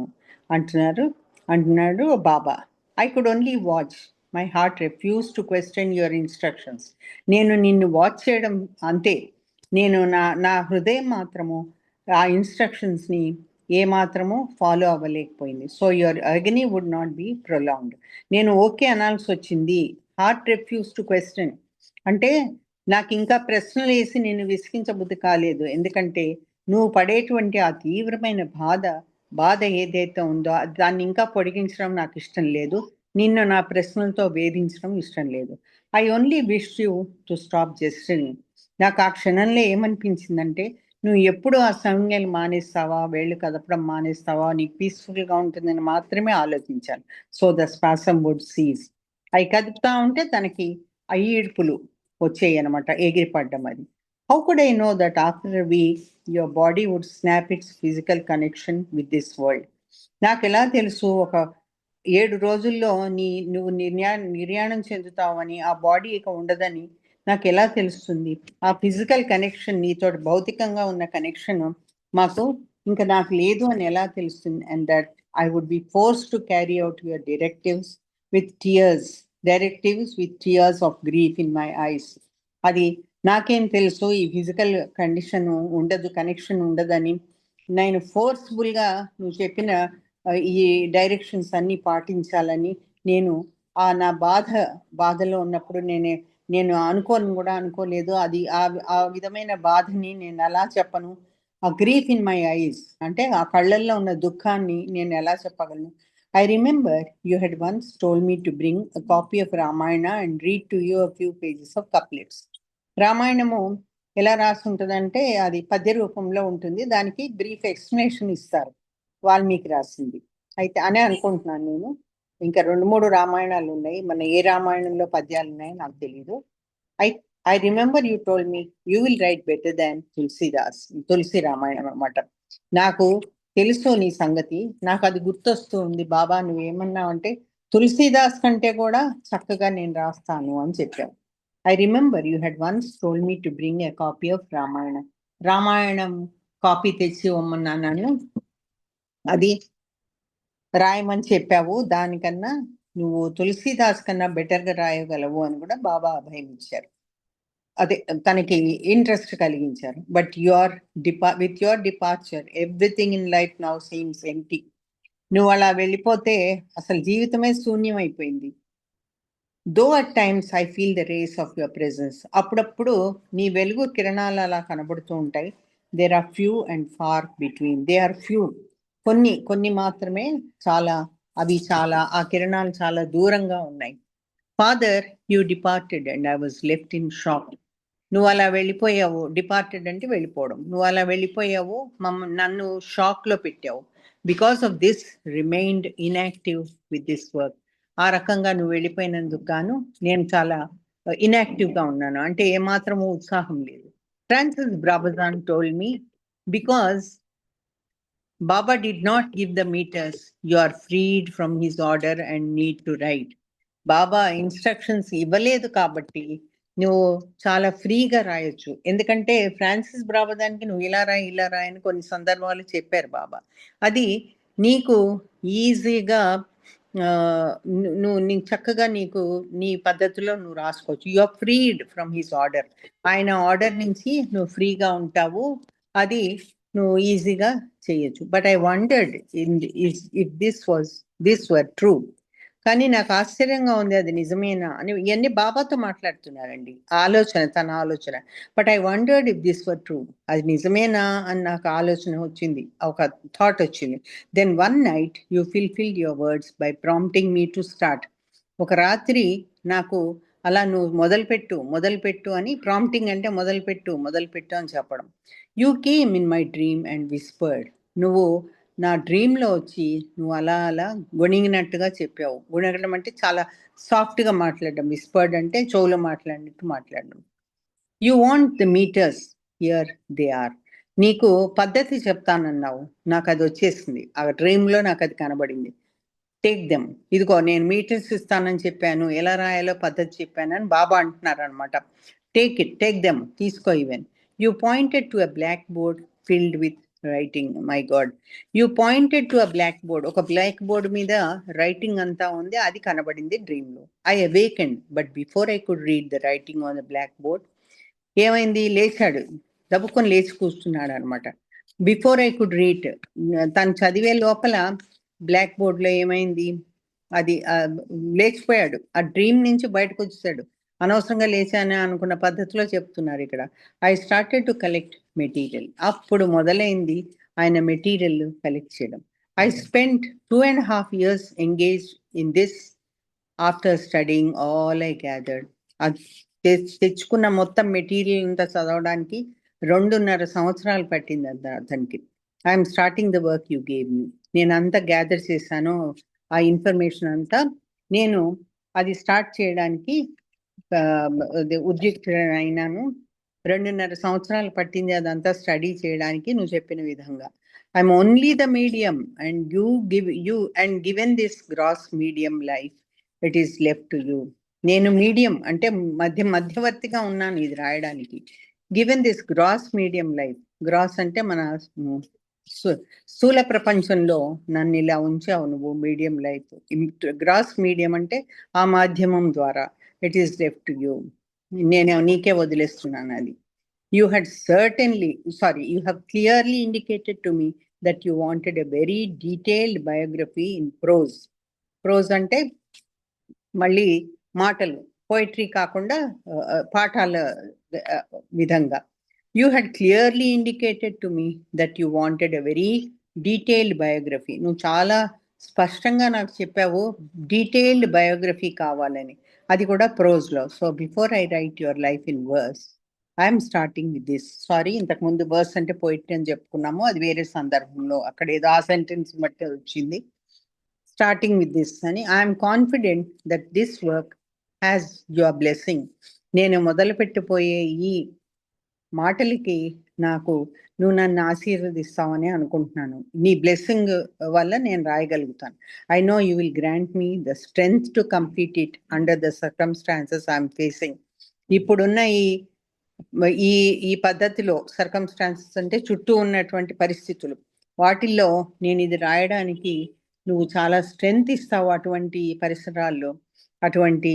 అంటున్నాడు Baba. I could only watch my heart refuse to question your instructions. నేను నిన్ను వాచ్ చేయడం అంతే, నేను నా హృదయం మాత్రము ఆ ఇన్స్ట్రక్షన్స్ని ఏ మాత్రము ఫాలో అవ్వలేకపోయింది. So your agony would not be prolonged. నేను ఓకే అనాల్సి వచ్చింది. హార్ట్ రిఫ్యూజ్ టు క్వశ్చన్ అంటే నాకు ఇంకా ప్రశ్నలు వేసి నేను విసిగించబుద్ధి కాలేదు, ఎందుకంటే నువ్వు పడేటువంటి ఆ తీవ్రమైన బాధ ఏదైతే ఉందో దాన్ని ఇంకా పొడిగించడం నాకు ఇష్టం లేదు, నిన్ను నా ప్రశ్నలతో వేధించడం ఇష్టం లేదు. I only wish you to stop gesturing. నాకు ఆ క్షణంలో ఏమనిపించిందంటే, నువ్వు ఎప్పుడు ఆ సంజ్ఞలు మానేస్తావా, వేళ్ళు కదపడం మానేస్తావా, నీకు పీస్ఫుల్గా ఉంటుందని మాత్రమే ఆలోచించాను. So the spasm would cease. అవి కదుపుతా ఉంటే తనకి ఈడ్పులు వచ్చాయి అనమాట, ఎగిరిపడ్డం. అది how could I know that after a week your body would snap its physical connection with this world. నాకు ఎలా తెలుసు ఒక 7 రోజుల్లో నువ్వు నిర్యాణం చెందుతావని, ఆ బాడీ ఇక ఉండదని నాకు ఎలా తెలుస్తుంది? ఆ ఫిజికల్ కనెక్షన్, నీతో భౌతికంగా ఉన్న కనెక్షన్ మాకు ఇంకా నాకు లేదు అని ఎలా తెలుస్తుంది? And that I would be force to carry out your directives with tears of grief in my eyes. అది నాకేం తెలుసు ఈ ఫిజికల్ కనెక్షన్ ఉండదని. నేను ఫోర్స్ఫుల్గా నువ్వు చెప్పిన ఈ డైరెక్షన్స్ అన్ని పాటించాలని నేను నా బాధలో ఉన్నప్పుడు నేను అనుకోలేదు. అది ఆ విధమైన బాధని నేను ఎలా చెప్పను? ఆ గ్రీఫ్ ఇన్ మై ఐస్ అంటే ఆ కళ్ళల్లో ఉన్న దుఃఖాన్ని నేను ఎలా చెప్పగలను? I remember you had once told me to bring a copy of Ramayana and read to you a few pages of couplets. రామాయణము ఎలా రాసి ఉంటుందంటే అది పద్య రూపంలో ఉంటుంది, దానికి బ్రీఫ్ ఎక్స్ప్లెనేషన్ ఇస్తారు, వాల్మీకి రాసింది అయితే అనే అనుకుంటున్నాను నేను. ఇంకా 2-3 రామాయణాలు ఉన్నాయి, మన ఏ రామాయణంలో పద్యాలు ఉన్నాయో నాకు తెలీదు. I remember you told me you will write better than Tulsi Ramayana అన్నమాట. నాకు తెలుసు నీ సంగతి, నాకు అది గుర్తొస్తూ ఉంది. బాబా నువ్వేమన్నావు అంటే తులసీదాస్ కంటే కూడా చక్కగా నేను రాస్తాను అని చెప్పావు. I remember you had once told me to bring a copy of Ramayanam copy తెచ్చి ఇవ్వమన్నా నన్ను, అది రాయమని చెప్పావు, దానికన్నా నువ్వు తులసీదాస్ కన్నా బెటర్గా రాయగలవు అని కూడా బాబా అభయం ఇచ్చారు. అదే తనకి ఇంట్రెస్ట్ కలిగించారు. But with your departure everything in life now seems empty. నువ్వు అలా వెళ్ళిపోతే అసలు జీవితమే శూన్యమైపోయింది. Though at times I feel the rays of your presence. అప్పుడప్పుడు నీ వెలుగు కిరణాలు అలా కనబడుతూ ఉంటాయి. There are few and far between. They are few, కొన్ని మాత్రమే, ఆ కిరణాలు చాలా దూరంగా ఉన్నాయి. Father, you departed and I was left in shock. నువ్వు అలా వెళ్ళిపోయావు, డిపార్టెడ్ అంటే వెళ్ళిపోవడం, నువ్వు అలా వెళ్ళిపోయావు, నన్ను షాక్లో పెట్టావు. Because of this remained inactive with this work. ఆ రకంగా నువ్వు వెళ్ళిపోయినందుకు గాను నేను చాలా ఇన్యాక్టివ్గా ఉన్నాను, అంటే ఏమాత్రము ఉత్సాహం లేదు. Francis Brabazon told me because Baba did not give the meters, you are freed from his order and need to write. Baba instructions ఇవ్వలేదు కాబట్టి నువ్వు చాలా ఫ్రీగా రాయొచ్చు. ఎందుకంటే ఫ్రాన్సిస్ బ్రాబజాన్కి నువ్వు ఇలా రాయి అని కొన్ని సందర్భాలు చెప్పారు బాబా. అది నీకు ఈజీగా నువ్వు చక్కగా నీ పద్ధతిలో నువ్వు రాసుకోవచ్చు. You are freed from his order. ఆయన ఆర్డర్ నుంచి నువ్వు ఫ్రీగా ఉంటావు, అది నువ్వు ఈజీగా చేయొచ్చు. But I wondered if this were true. కానీ నాకు ఆశ్చర్యంగా ఉంది, అది నిజమేనా అని. ఇవన్నీ బాబాతో మాట్లాడుతున్నారండి, తన ఆలోచన. But I wondered if this were true, అది నిజమేనా అని నాకు ఆలోచన వచ్చింది, ఒక థాట్ వచ్చింది. Then one night you fulfilled your words by prompting me to start. ఒక రాత్రి నాకు అలా నువ్వు మొదలుపెట్టు అని, ప్రాంప్టింగ్ అంటే మొదలుపెట్టు అని చెప్పడం. You came in my dream and whispered. నువ్వు నా డ్రీమ్లో వచ్చి నువ్వు అలా గొణిగినట్టుగా చెప్పావు. గొణగడం అంటే చాలా సాఫ్ట్గా మాట్లాడడం, విస్పర్డ్ అంటే చెవులో మాట్లాడినట్టు మాట్లాడడం. You want the metres, here they are. నీకు పద్ధతి చెప్తానన్నావు, నాకు అది వచ్చేసింది, ఆ డ్రీమ్లో నాకు అది కనబడింది. టేక్ దెమ్, ఇదిగో నేను మీటర్స్ ఇస్తానని చెప్పాను, ఎలా రాయాలో పద్ధతి చెప్పాను అని బాబా అంటున్నారు అనమాట. టేక్ దెమ్, తీసుకో. Even you pointed to a blackboard filled with writing, my God. You pointed to a blackboard. ఒక బ్లాక్ బోర్డ్ మీద రైటింగ్ అంతా ఉంది, అది కనబడింది డ్రీమ్ లో. I awakened, but before I could read the writing on the blackboard, ఏమైంది, లేచాడు, దబ్బుకొని లేచి కూర్చున్నాడు అనమాట. బిఫోర్ ఐ కుడ్ రీడ్, తను చదివే లోపల బ్లాక్ బోర్డ్ లో ఏమైంది, అది లేచిపోయాడు, ఆ డ్రీమ్ నుంచి బయటకు వచ్చేసాడు. అనవసరంగా లేచానే అనుకున్న పద్ధతిలో చెప్తున్నారు ఇక్కడ. I started to collect material. అప్పుడు మొదలైంది ఆయన మెటీరియల్ కలెక్ట్ చేయడం. I spent 2.5 years engage in this after studying all I gathered. తెచ్చుకున్న మొత్తం మెటీరియల్ అంతా చదవడానికి 2.5 సంవత్సరాలు పట్టింది అతనికి. I'm starting the work you gave మీ. నేను అంతా గ్యాదర్ చేశాను, ఆ ఇన్ఫర్మేషన్ అంతా నేను అది స్టార్ట్ చేయడానికి ఉద్యుక్తుడైనాను. 2.5 సంవత్సరాలు పట్టింది అదంతా స్టడీ చేయడానికి నువ్వు చెప్పిన విధంగా. I'm only the medium and given this gross medium life, it is left to you. నేను మీడియం అంటే మధ్యవర్తిగా ఉన్నాను ఇది రాయడానికి. Given this gross medium life, gross అంటే మన స్థూల ప్రపంచంలో నన్ను ఇలా ఉంచావు నువ్వు, మీడియం లైఫ్. గ్రాస్ మీడియం అంటే ఆ మాధ్యమం ద్వారా, it is left to you, నేను నీకే వదిలేస్తున్నాను అది. You have clearly indicated to me that you wanted a very detailed biography in prose. Prose అంటే మళ్ళీ మాటలు, పోయిటరీ కాకుండా పాఠాల విధంగా. You had clearly indicated to me that you wanted a very detailed biography. నువ్వు చాలా స్పష్టంగా నాకు చెప్పావు డీటెయిల్డ్ బయోగ్రఫీ కావాలని, అది కూడా ప్రోజ్లో. So before I write your life in verse, I'm starting with this. Sorry, ఇంతకుముందు వర్స్ అంటే పోయిటరీ అని చెప్పుకున్నాము, అది వేరే సందర్భంలో అక్కడ ఏదో ఆ సెంటెన్స్ బట్టి వచ్చింది. స్టార్టింగ్ విత్ దిస్ అని, I'm confident that this work has your blessing. నేను మొదలుపెట్టిపోయే ఈ మాటలకి నాకు నువ్వు నన్ను ఆశీర్వదిస్తావని అనుకుంటున్నాను. నీ బ్లెస్సింగ్ వల్ల నేను రాయగలుగుతాను. I know you will grant me the strength to complete it under the circumstances I'm facing. ఇప్పుడున్న ఈ పద్ధతిలో, సర్కమ్స్టాన్సెస్ అంటే చుట్టూ ఉన్నటువంటి పరిస్థితులు, వాటిల్లో నేను ఇది రాయడానికి నువ్వు చాలా స్ట్రెంగ్త్ ఇస్తావు. అటువంటి పరిసరాల్లో అటువంటి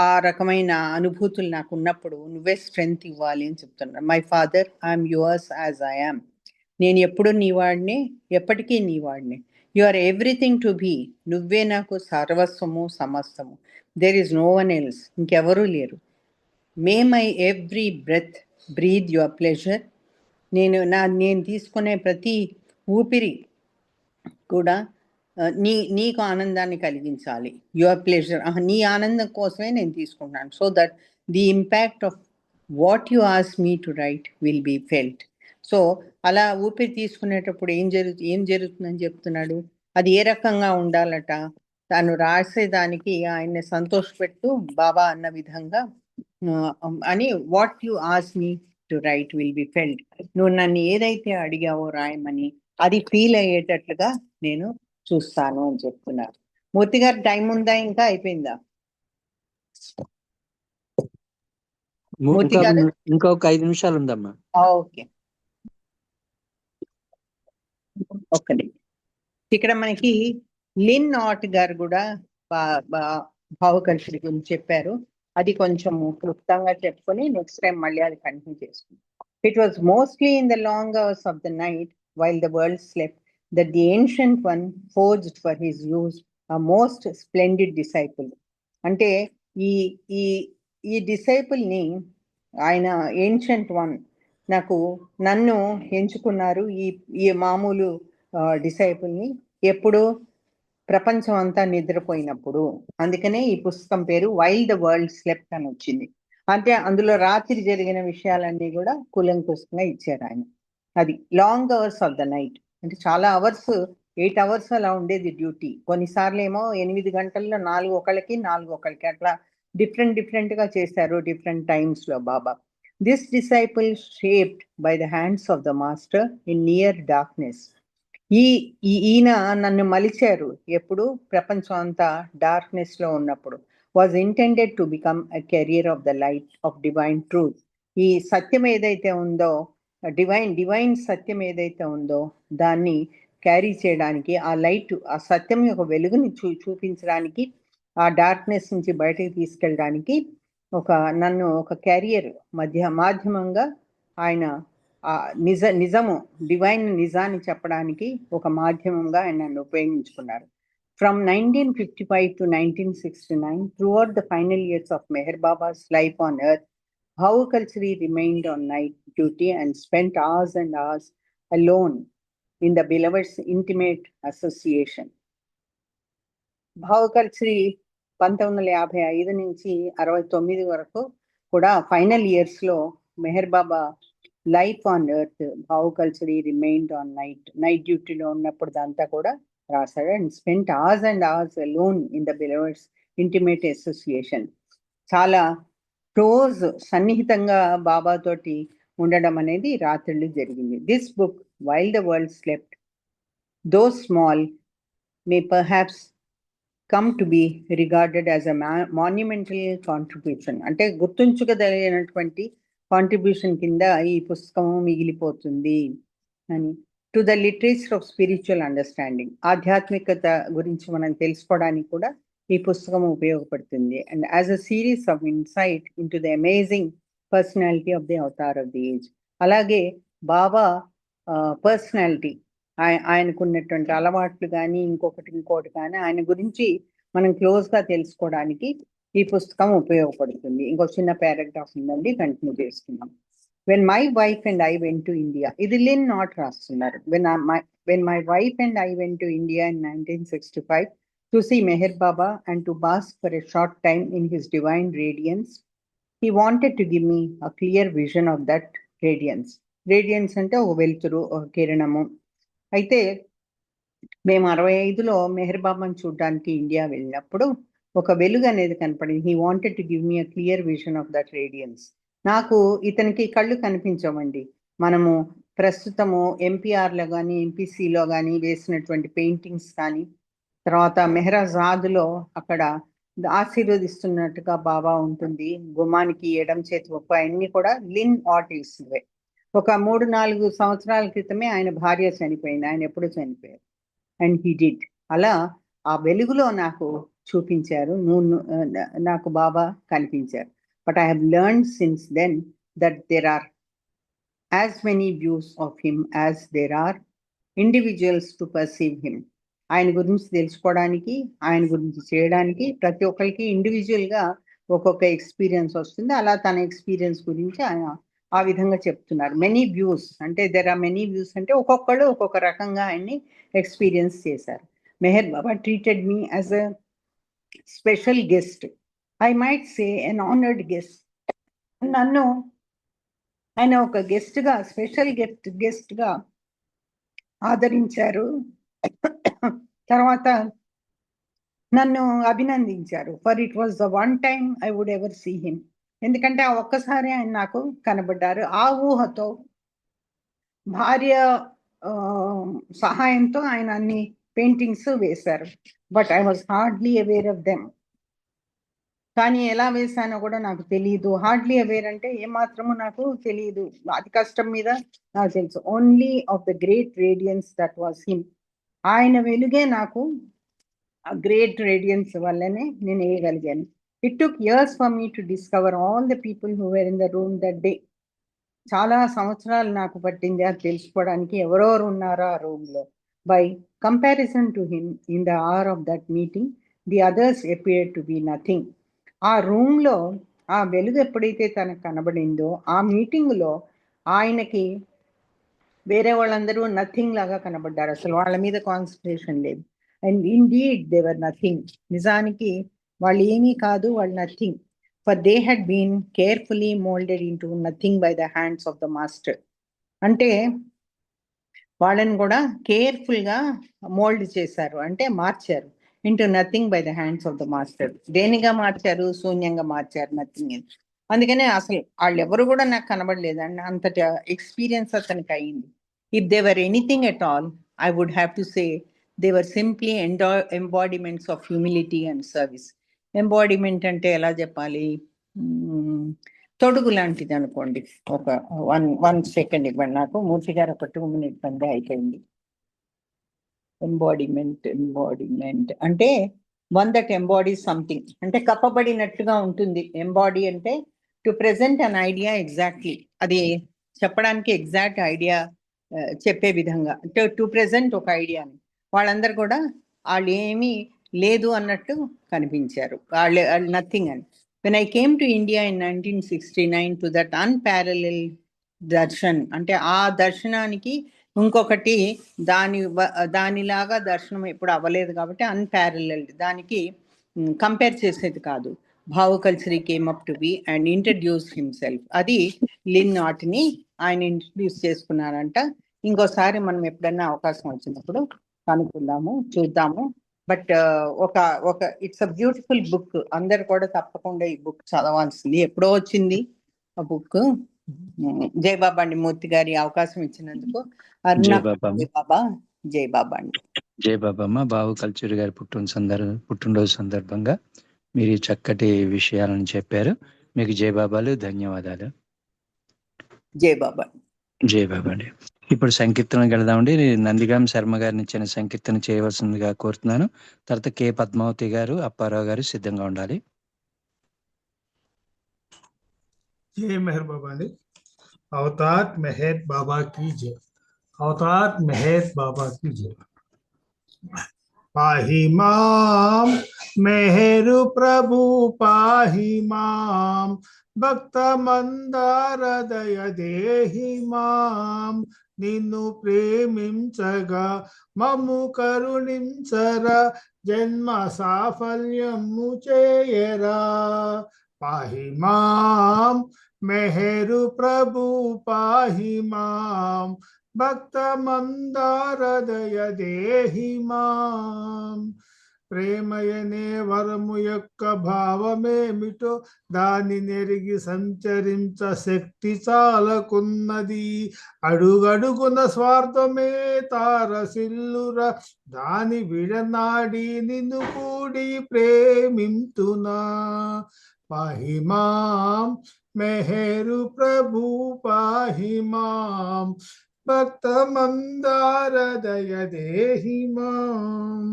ఆ రకమైన అనుభూతులు నాకు ఉన్నప్పుడు నువ్వే స్ట్రెంగ్త్ ఇవ్వాలి అని చెప్తున్నా. My father, I'm yours as I am. నేను ఎప్పుడు నీ వాడిని, ఎప్పటికీ నీ వాడిని. You are everything to be. నువ్వే నాకు సర్వస్వము సమస్తము. There is no one else. ఇంకెవరూ లేరు. May my every breath breathe your pleasure. నేను తీసుకునే ప్రతి ఊపిరి కూడా నీకు ఆనందాన్ని కలిగించాలి. యువర్ ప్లెజర్, నీ ఆనందం కోసమే నేను తీసుకుంటాను. So that the impact of what you ask me to write will be felt. So అలా ఊపిరి తీసుకునేటప్పుడు ఏం జరుగుతుందని చెప్తున్నాడు. అది ఏ రకంగా ఉండాలట, తాను రాసేదానికి ఆయన్ని సంతోషపెట్టు బాబా అన్న విధంగా అని, what you ask me to write will be felt. నువ్వు నన్ను ఏదైతే అడిగావో రాయమని అది ఫీల్ అయ్యేటట్లుగా నేను చూస్తాను అని చెప్తున్నారు. మూర్తి గారు, టైం ఉందా, ఇంకా అయిపోయిందా? మూర్తి గారు, ఇంకొక 5 నిమిషాలు ఉందమ్మా. ఓకే. ఓకే, ఇక్కడ మనకి లిన్ నాట్ గారు కూడా భావకల్పన గురించి చెప్పారు. అది కొంచెం క్లుప్తంగా చెప్పుకొని నెక్స్ట్ టైం మళ్ళీ అది కంటిన్యూ చేసుకుంటాం. It was mostly in the long hours of the night while the world slept that the ancient one forged for his use a most splendid disciple. అంటే ఈ డిసైపుల్ ని ఆయన ఏన్షియంట్ వన్ నన్ను ఎంచుకున్నారు. ఈ మామూలు డిసైపుల్ ని ఎప్పుడు ప్రపంచం అంతా నిద్రపోయినప్పుడు. అందుకనే ఈ పుస్తకం పేరు వైల్ ద వరల్డ్ స్లెప్ట్ అని వచ్చింది. అంటే అందులో రాత్రి జరిగిన విషయాలన్నీ కూడా కూలంకుషంగా ఇచ్చారు ఆయన. అది long hours of the night అంటే చాలా అవర్స్, 8 hours అలా ఉండేది డ్యూటీ. కొన్నిసార్లు ఏమో 8 గంటల్లో 4 ఒకళ్ళకి 4 ఒకళ్ళకి అట్లా డిఫరెంట్ గా చేశారు డిఫరెంట్ టైమ్స్ లో Baba. This disciple shaped by the hands of the master in near darkness. ఈయన నన్ను మలిచారు ఎప్పుడు ప్రపంచం అంతా డార్క్నెస్ లో ఉన్నప్పుడు. Was intended to become a carrier of the light of divine truth. ఈ సత్యం ఏదైతే ఉందో డివైన్ సత్యం ఏదైతే ఉందో దాన్ని క్యారీ చేయడానికి, ఆ లైట్, ఆ సత్యం యొక్క వెలుగుని చూపించడానికి, ఆ డార్క్నెస్ నుంచి బయటకు తీసుకెళ్ళడానికి నన్ను ఒక క్యారియర్ మాధ్యమంగా ఆయన నిజము డివైన్ నిజాన్ని చెప్పడానికి ఒక మాధ్యమంగా ఆయన నన్ను ఉపయోగించుకున్నారు. From 1955 to 1969, throughout the final years of Meher Baba's life on earth, Bhau Kalsari remained on night duty and spent hours and hours alone in the beloved's intimate association. Bhau Kalsari 1955 నుంచి 69 వరకు కూడా final years లో Meher Baba life on earth, Bhau Kalsari remained on night డ్యూటీలో ఉన్నప్పుడు అంతా కూడా రాశాడు. And spent hours and hours alone in the beloved's intimate association. చాలా క్లోజ్, సన్నిహితంగా బాబాతోటి ఉండడం అనేది రాత్రులు జరిగింది. This book, while the world slept, though small, may perhaps come to be regarded as a monumental contribution. అంటే గుర్తుంచుకోదగినటువంటి కాంట్రిబ్యూషన్ కింద ఈ పుస్తకము మిగిలిపోతుంది అని. To the literature of spiritual understanding, ఆధ్యాత్మికత గురించి మనం తెలుసుకోవడానికి కూడా ఈ పుస్తకం ఉపయోగపడుతుంది. And as a series of insight in to the amazing personality of the Avatar of the age. అలాగే బాబా పర్సనాలిటీ, ఆయనకున్నటువంటి అలవాట్లు కానీ ఇంకోటి కానీ ఆయన గురించి మనం క్లోజ్గా తెలుసుకోవడానికి ఈ పుస్తకం ఉపయోగపడుతుంది. ఇంకో చిన్న పారాగ్రాఫ్ ఉందండి, కంటిన్యూ చేస్తున్నాం. When my wife and I went to India, ఇది లిన్ నాట్ రాస్తున్నారు. When my wife and I went to India in 1965 to see Meher Baba and to bask for a short time in his divine radiance, he wanted to give me a clear vision of that radiance. Radiance అంటే ఒక వెలుతురు, ఒక కిరణము. అయితే మేము 65లో మెహర్ బాబాను చూడడానికి India వెళ్ళినప్పుడు ఒక వెలుగు అనేది కనపడింది. He wanted to give me a clear vision of that radiance. నాకు ఇతనికి కళ్ళు కనిపించవండి. మనము ప్రస్తుతము ఎంపీఆర్లో కానీ ఎంపీసీలో కానీ వేసినటువంటి పెయింటింగ్స్ కానీ, తర్వాత మెహరాజాద్లో అక్కడ ఆశీర్వదిస్తున్నట్టుగా బాబా ఉంటుంది, గుమ్మానికి ఎడం చేతి ఒప్పు, అన్ని కూడా లిన్ ఆర్టిస్ట్వే. ఒక 3-4 సంవత్సరాల క్రితమే ఆయన భార్య చనిపోయింది, ఆయన ఎప్పుడు చనిపోయారు. And he did. అలా ఆ వెలుగులో నాకు చూపించారు, నాకు బాబా కనిపించారు. But I have learned since then that there are as many views of him as there are individuals to perceive him. ఆయన గురించి తెలుసుకోవడానికి, ఆయన గురించి చేయడానికి ప్రతి ఒక్కరికి ఇండివిజువల్గా ఒక్కొక్క ఎక్స్పీరియన్స్ వస్తుంది. అలా తన ఎక్స్పీరియన్స్ గురించి ఆయన ఆ విధంగా చెప్తున్నారు. మెనీ వ్యూస్ అంటే దెర్ ఆర్ మెనీ వ్యూస్ అంటే ఒక్కొక్కళ్ళు ఒక్కొక్క రకంగా ఆయన్ని ఎక్స్పీరియన్స్ చేశారు. Meher Baba treated me as a special guest, I might say an honoured guest. నన్ను ఆయన ఒక గెస్ట్గా, స్పెషల్ గెస్ట్గా ఆదరించారు. తర్వాత నన్ను అభినందించారు. For it was the one time I would ever see him. ఎందుకంటే ఆ ఒక్కసారి ఆయన నాకు కనబడ్డారు. ఆ ఊహతో, భార్య సహాయంతో ఆయన అన్ని పెయింటింగ్స్ వేశారు. But I was hardly aware of them. కానీ ఎలా వేశానో కూడా నాకు తెలియదు. హార్డ్లీ అవేర్ అంటే ఏమాత్రము నాకు తెలియదు, అతి కష్టం మీద నాకు తెలుసు. Only of the great radiance that was him. ఆయన వెలుగే నాకు, ఆ గ్రేట్ రేడియన్స్ వల్లనే నేను వేయగలిగాను. It took years for me to discover all the people who were in the room that day. చాలా సంవత్సరాలు నాకు పట్టింది అది తెలుసుకోవడానికి ఎవరెవరు ఉన్నారో ఆ రూమ్లో. By comparison to him in the hour of that meeting, the others appeared to be nothing. ఆ రూమ్లో ఆ వెలుగు ఎప్పుడైతే తనకు కనబడిందో, ఆ మీటింగ్లో ఆయనకి వేరే వాళ్ళందరూ నథింగ్ లాగా కనబడ్డారు. అసలు వాళ్ళ మీద కాన్సన్ట్రేషన్ లేదు. And indeed they were nothing. నిజానికి వాళ్ళు ఏమీ కాదు, వాళ్ళు nothing. For they had been carefully moulded into nothing by the hands of the master. అంటే వాళ్ళని కూడా కేర్ఫుల్గా మోల్డ్ చేశారు, అంటే మార్చారు. Into nothing by the hands of the master. దేనిగా మార్చారు? శూన్యంగా మార్చారు, నథింగ్. అందుకనే అసలు వాళ్ళు ఎవరు కూడా నాకు కనబడలేదు అండి, అంతటి ఎక్స్పీరియన్స్ అతనికి అయింది. If they were anything at all, I would have to say they were simply embodiments of humility and service. Embodiment అంటే ఎలా చెప్పాలి? తొడుగు లాంటిది అనుకోండి. ఒక 1 సెకండ్ ఇవ్వండి నాకు. మూర్తి గారు ఒక 2 minutes అంతే అయిపోయింది. ఎంబాడిమెంట్ అంటే వన్ దట్ ఎంబాడీస్ సంథింగ్, అంటే కప్పబడినట్టుగా ఉంటుంది. ఎంబాడీ అంటే to present an idea exactly, అది చెప్పడానికి ఎగ్జాక్ట్ ఐడియా చెప్పే విధంగా, అంటే టు ప్రెజెంట్ ఒక ఐడియాని. వాళ్ళందరూ కూడా వాళ్ళు ఏమీ లేదు అన్నట్టు కనిపించారు, వాళ్ళు నథింగ్ అని. When I came to India in 1969 to that unparalleled darshan, అంటే ఆ దర్శనానికి ఇంకొకటి దానిలాగా దర్శనం ఎప్పుడు అవ్వలేదు కాబట్టి అన్పారలెల్డ్, దానికి కంపేర్ చేసేది కాదు. Bhau Kalchuri came up to be and introduce himself. అది లిన్ నాట్ని ఆయన ఇంట్రడ్యూస్ చేసుకున్నారంట. ఇంకోసారి మనం ఎప్పుడన్నా అవకాశం వచ్చినప్పుడు కనుక్కుందాము, చూద్దాము. బట్ ఒక ఇట్స్ అ బ్యూటిఫుల్ బుక్. అందరు కూడా తప్పకుండా ఈ బుక్ చదవాల్సింది. ఎప్పుడో వచ్చింది ఆ బుక్. జై బాబా అండి మూర్తి గారి అవకాశం ఇచ్చినందుకు. జై బాబా. జై బాబా. జై బాబా అండి. జై బాబమ్మ. బావు కల్చూరి గారి పుట్టినరోజు సందర్భంగా మీరు ఈ చక్కటి విషయాలను చెప్పారు. మీకు జై బాబాలు, ధన్యవాదాలు. జై బాబా. జై బాబా అండి. ఇప్పుడు సంకీర్తనకు వెళదామండి. నందిగాం శర్మ గారిని ఇచ్చిన సంకీర్తన చేయవలసిందిగా కోరుతున్నాను. తర్వాత కె పద్మావతి గారు, అప్పారావు గారు సిద్ధంగా ఉండాలి. जय मेहर बाबा ने अवतार मेहर बाबा की जय। अवतार मेहर बाबा की जय। पाहि माम मेहरु प्रभु पाहि माम, भक्त मंदार दय देहि माम, నిన్ను ప్రేమించగా మమ్ము కరుణించరా, జన్మ సాఫల్యము చేయరా. పాహి మాం మెహరు ప్రభు పాహి మాం, భక్త మందార దయ దేహి మాం. ప్రేమయనే వరము యొక్క భావమేమిటో దాని నెరిగి సంచరించ శక్తి చాలకున్నది. అడుగడుగున స్వార్థమే తారసిల్లురా, దాని విడనాడి నిన్ను కూడి ప్రేమింతునా. పాహి మాం మెహరు ప్రభు పాహి మాం, భక్త మందార దయ దేహి మాం.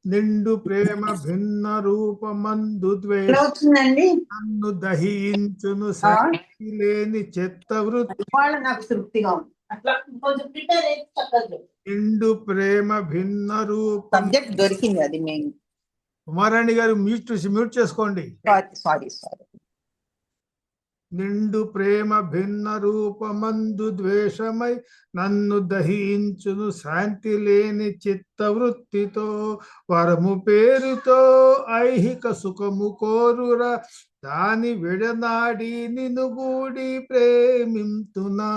నిండు ప్రేమ భిన్న రూపమందు ద్వేషండి నన్ను దహించును, శక్తి లేని చెత్త వృత్తి నాకు తృప్తిగా ఉంది. నిండు ప్రేమ భిన్న రూపం దొరికింది. అది మేము కుమారాణి గారు మ్యూట్ చేసుకోండి. సారీ. నిండు ప్రేమ భిన్న రూపమందు ద్వేషమై నన్ను దహించును, శాంతి లేని చిత్త వృత్తితో. వరము పేరుతో ఐహిక సుఖము కోరురా, దాని విడనాడి నిన్ను గూడి ప్రేమింతునా.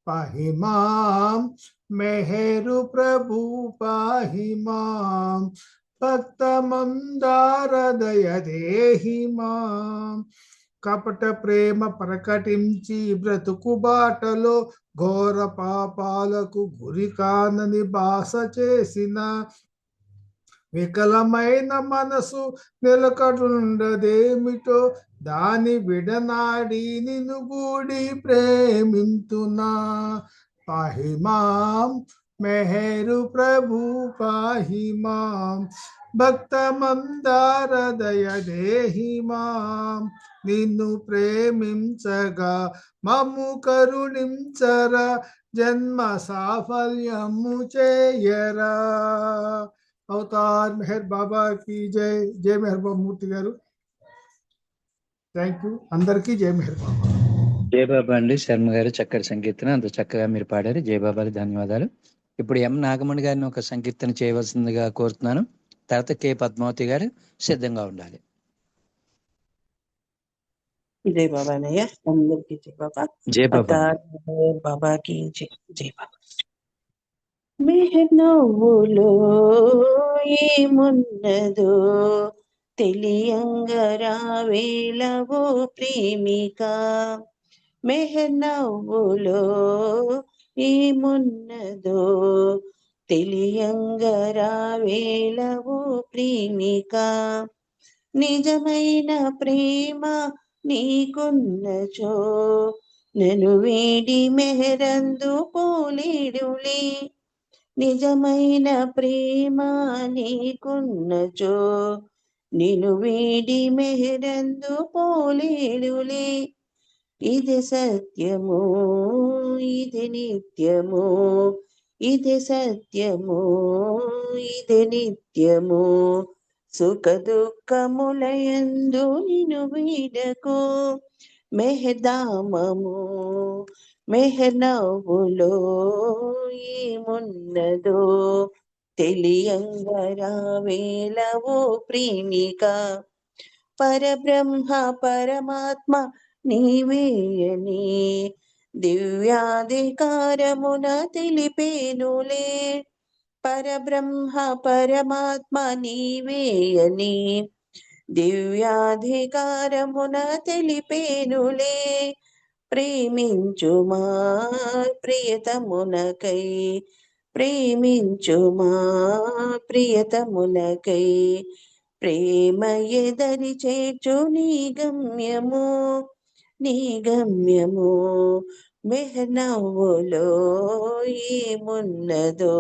పాహి మాం మెహరు ప్రభు పాహి మాం, భక్త మందార దయ దేహి మాం. కపట ప్రేమ ప్రకటించి బ్రతుకు బాటలో ఘోర పాపాలకు గురి కానని బాస చేసిన, వికలమైన మనసు నిలకడుండదేమిటో దాని విడనాడి నిన్ను గూడి ప్రేమింతునా. పాహి మాం మెహరు ప్రభు పాహి మాం, భక్త మందార దయ దేహి మాం. నిన్ను ప్రేమించగా మమ్ము కరుణించరా, జన్మ సాఫల్యము చేయరా. అవతార్ మెహర్ బాబా కి జై. జై మెహర్ బాబా మూర్తి గారు. Thank you. అందరికీ జై మెహర్ బాబా. జై బాబా అండి. శర్మ గారు చక్కటి సంకీర్తన, అంత చక్కగా మీరు పాడారు. జై బాబాలు, ధన్యవాదాలు. ఇప్పుడు ఎం నాగమణి గారిని ఒక సంకీర్తన చేయవలసిందిగా కోరుతున్నాను. తర్వాత కె పద్మావతి గారు సిద్ధంగా ఉండాలి. జై బాబా అన్నయ్య, అందరికీ జై బాబా. జై బాబా. బాబాకి జై. జై బాబా. మెహర్ నవ్వులో ఏమున్నదో తెలియంగా రావేలవో ప్రేమిక. మెహర్ నవ్వులో ఏమున్నదో తెలియంగా రావేలవో ప్రేమిక. నిజమైన ప్రేమ నీకున్నచో నన్ను వీడి మెహరందు పోలేడులే నిజమైన ప్రేమ నీకున్నచో నిన్ను వీడి మెహరందు పోలేడులే ఇది సత్యము ఇది నిత్యము ఇది సత్యము ఇది నిత్యము సుఖ దుఃఖములయందు నిన్ను వీడకు మెహదామము మెహనవులో ఏమున్నదో తెలియంగా రావేలవో ప్రేమిక పరబ్రహ్మ పరమాత్మ నీవేయని దివ్యాధికారమున తెలిపేనులే పరబ్రహ్మ పరమాత్మ నీవేయని దివ్యాధికారమున తెలిపేనులే ప్రేమించుమా ప్రియతమునకై ప్రేమించుమా ప్రియతమునకై ప్రేమ ఎదరి చేర్చు నీ గమ్యము మెహనవ్వులో ఏమున్నదో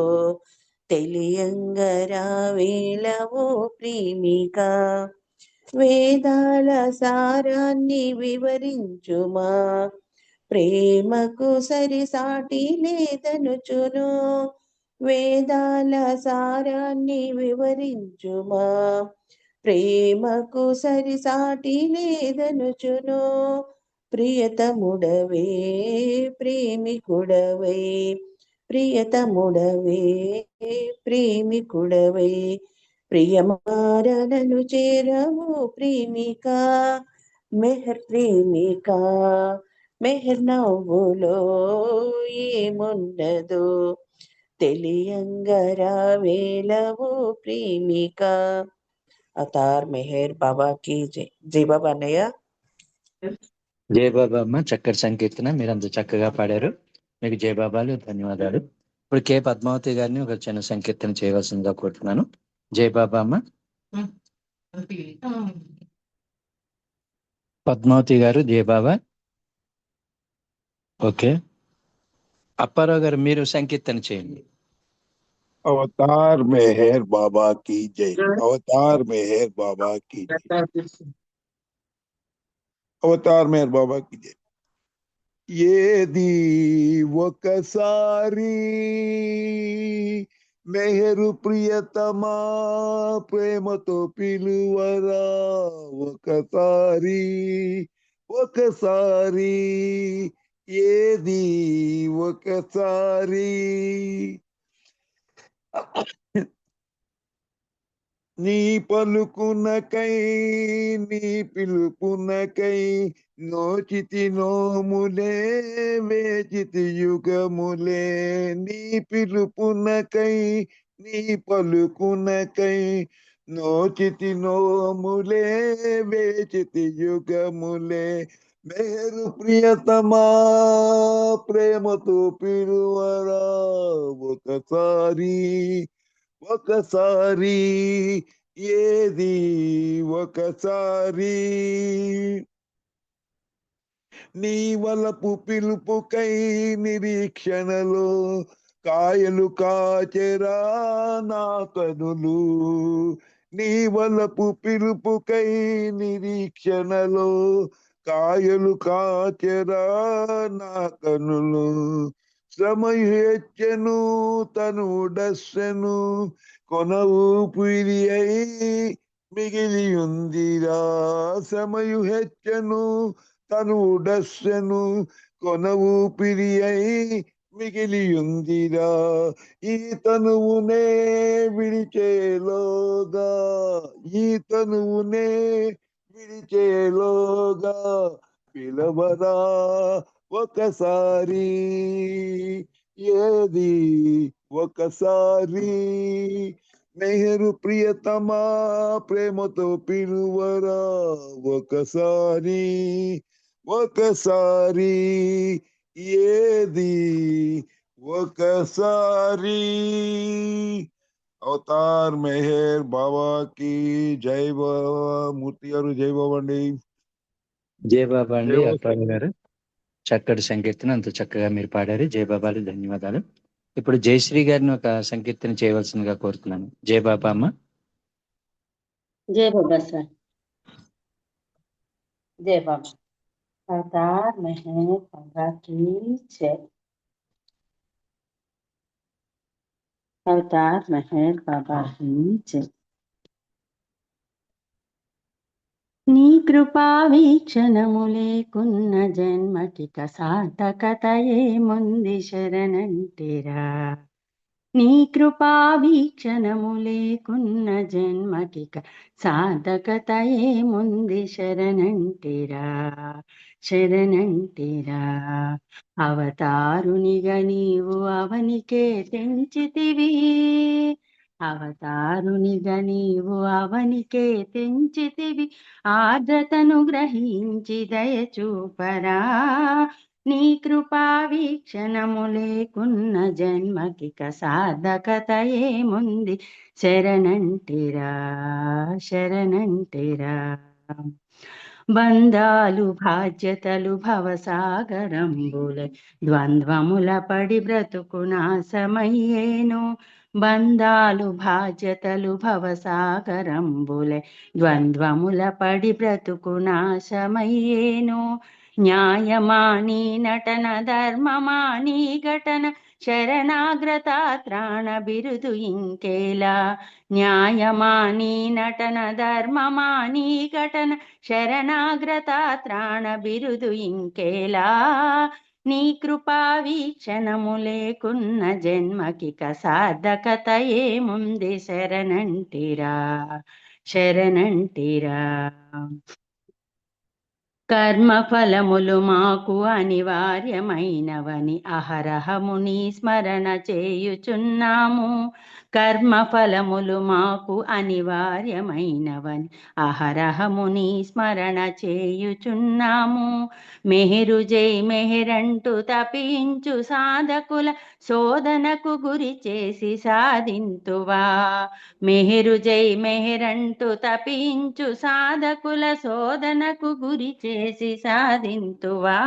తెలియంగా రావేలవో ప్రేమిక వేదాల సారాన్ని వివరించుమా ప్రేమకు సరిసాటి లేదనుచును వేదాల సారాన్ని వివరించుమా ప్రేమకు సరిసాటి లేదనుచును ప్రియతముడవే ప్రేమికుడవై ప్రియతముడవే ప్రేమికుడవై ప్రియమారనను చేరవు ప్రేమిక మెహర్ ప్రేమిక మెహర్ నవ్వులో ఏమున్నదో తెలియంగా రావేలవో ప్రేమిక అతార్ మెహర్ బాబా की జై బాబా అన్నయ్య జై బాబా అమ్మ, చక్కటి సంకీర్తన మీరంత చక్కగా పాడారు. మీకు జై బాబాలు, ధన్యవాదాలు. ఇప్పుడు కే పద్మావతి గారిని ఒక చిన్న సంకీర్తన చేయవలసిందిగా కోరుతున్నాను. జై బాబా అమ్మ. పద్మావతి గారు జై బాబా. ఓకే, అప్పారావు గారు మీరు సంకీర్తన చేయండి. अवतार मेहर बाबा की जय। अवतार मेहर बाबा की जय। अवतार मेहर बाबा की जय। ఏది ఒకసారి మెహరు ప్రియతమా ప్రేమతో పిలువరా ఒకసారి ఒకసారి ఏది ఒకసారి నీ పలుకునకై నీ పిలుపునకై నోచితి నోములే వేచితి యుగములే నీ పిలుపునకై నీ పలుకునకై నోచితి నోములే వేచితి యుగములే మెహరు ప్రియతమా ప్రేమతో పిలువరా ఒకసారి ఒకసారి ఏది ఒకసారి నీ వలపు పిలుపుకై నిరీక్షణలో కాయలు కాచెరా నా కనులు నీ వలపు పిలుపుకై నిరీక్షణలో కాయలు కాచెరా నా కనులు శ్రమయు హెచ్చెను తను డస్సెను కొన ఊపిరి అయి మిగిలి ఉందిరా శ్రమయు హెచ్చెను తను డస్సెను కొన ఊపిరి అయి మిగిలి ఉందిరా ఈ తనువునే విడిచేలోగా ఈ తనువునే విడిచేలోగా పిలవరా ఒకసారి ఏది ఒకసారి మెహరు ప్రియతమా ప్రేమతో పిలువరా ఒకసారి ఒకసారి ఏది ఒకసారి అవతార్ మెహర్ బాబా కి జై బాబా. మూర్తి గారు జై బాబా అండి. జయ బాబా అండి. దేవుడు అప్పారావు గారు చక్కటి సంకీర్తన అంత చక్కగా మీరు పాడారు. జయ బాబాలు, ధన్యవాదాలు. ఇప్పుడు జయశ్రీ గారిని ఒక సంకీర్తన చేయవలసిందిగా కోరుతున్నాను. జయ బాబా అమ్మ. జై బాబా సార్. జై బాబా. అవతార్ మెహర్ బాబా की जय. అవతార్ మెహర్ బాబా की जय. నీ కృపా వీక్షణము లేకున్న జన్మకిక సార్థకత ఏముంది శరణంటిరా. నీ కృపా వీక్షణము లేకున్న జన్మకిక సార్థకత ఏముంది శరణంటిరా. శరణంటిరా. అవతారునిగా నీవు అవనికే తెంచితివి. అవతారునిగా నీవు అవనికే తెంచితివి. ఆర్ద్రతను గ్రహించి దయ చూపరా. నీ కృపా వీక్షణము లేకున్న జన్మకిక సార్థకత ఏముంది శరణంటిరా. శరణంటిరా. బంధాలు బాధ్యతలు భవసాగరంబులై ద్వంద్వముల పడి బ్రతుకు నాశమయ్యేను. బంధాలు బాధ్యతలు భవసాగరంబులై ద్వంద్వముల పడి బ్రతుకు నాశమయ్యేను. న్యాయమాని నటన ధర్మమాని ఘటన శరణాగ్రత త్రాణ బిరుదు ఇంకేలా. న్యాయమాని నటన ధర్మమాని ఘటన శరణాగ్రత త్రాణ బిరుదు ఇంకేలా. నీ కృపా వీక్షణము లేకున్న జన్మకిక సార్థకత ఏముంది శరణంటిరా. శరణంటిరా. కర్మ ఫలములు మాకు అనివార్యమైనవని అహరహముని స్మరణ చేయుచున్నాము. కర్మ ఫలములు మాకు అనివార్యమైనవని అహరహముని స్మరణ చేయుచున్నాము. మెహరు జై మెహరంటూ తపించు సాధకుల శోధనకు గురి చేసి సాధింతువా. మెహరు జై మెహరంటూ తపించు సాధకుల శోధనకు గురి చేసి సాధింతువా.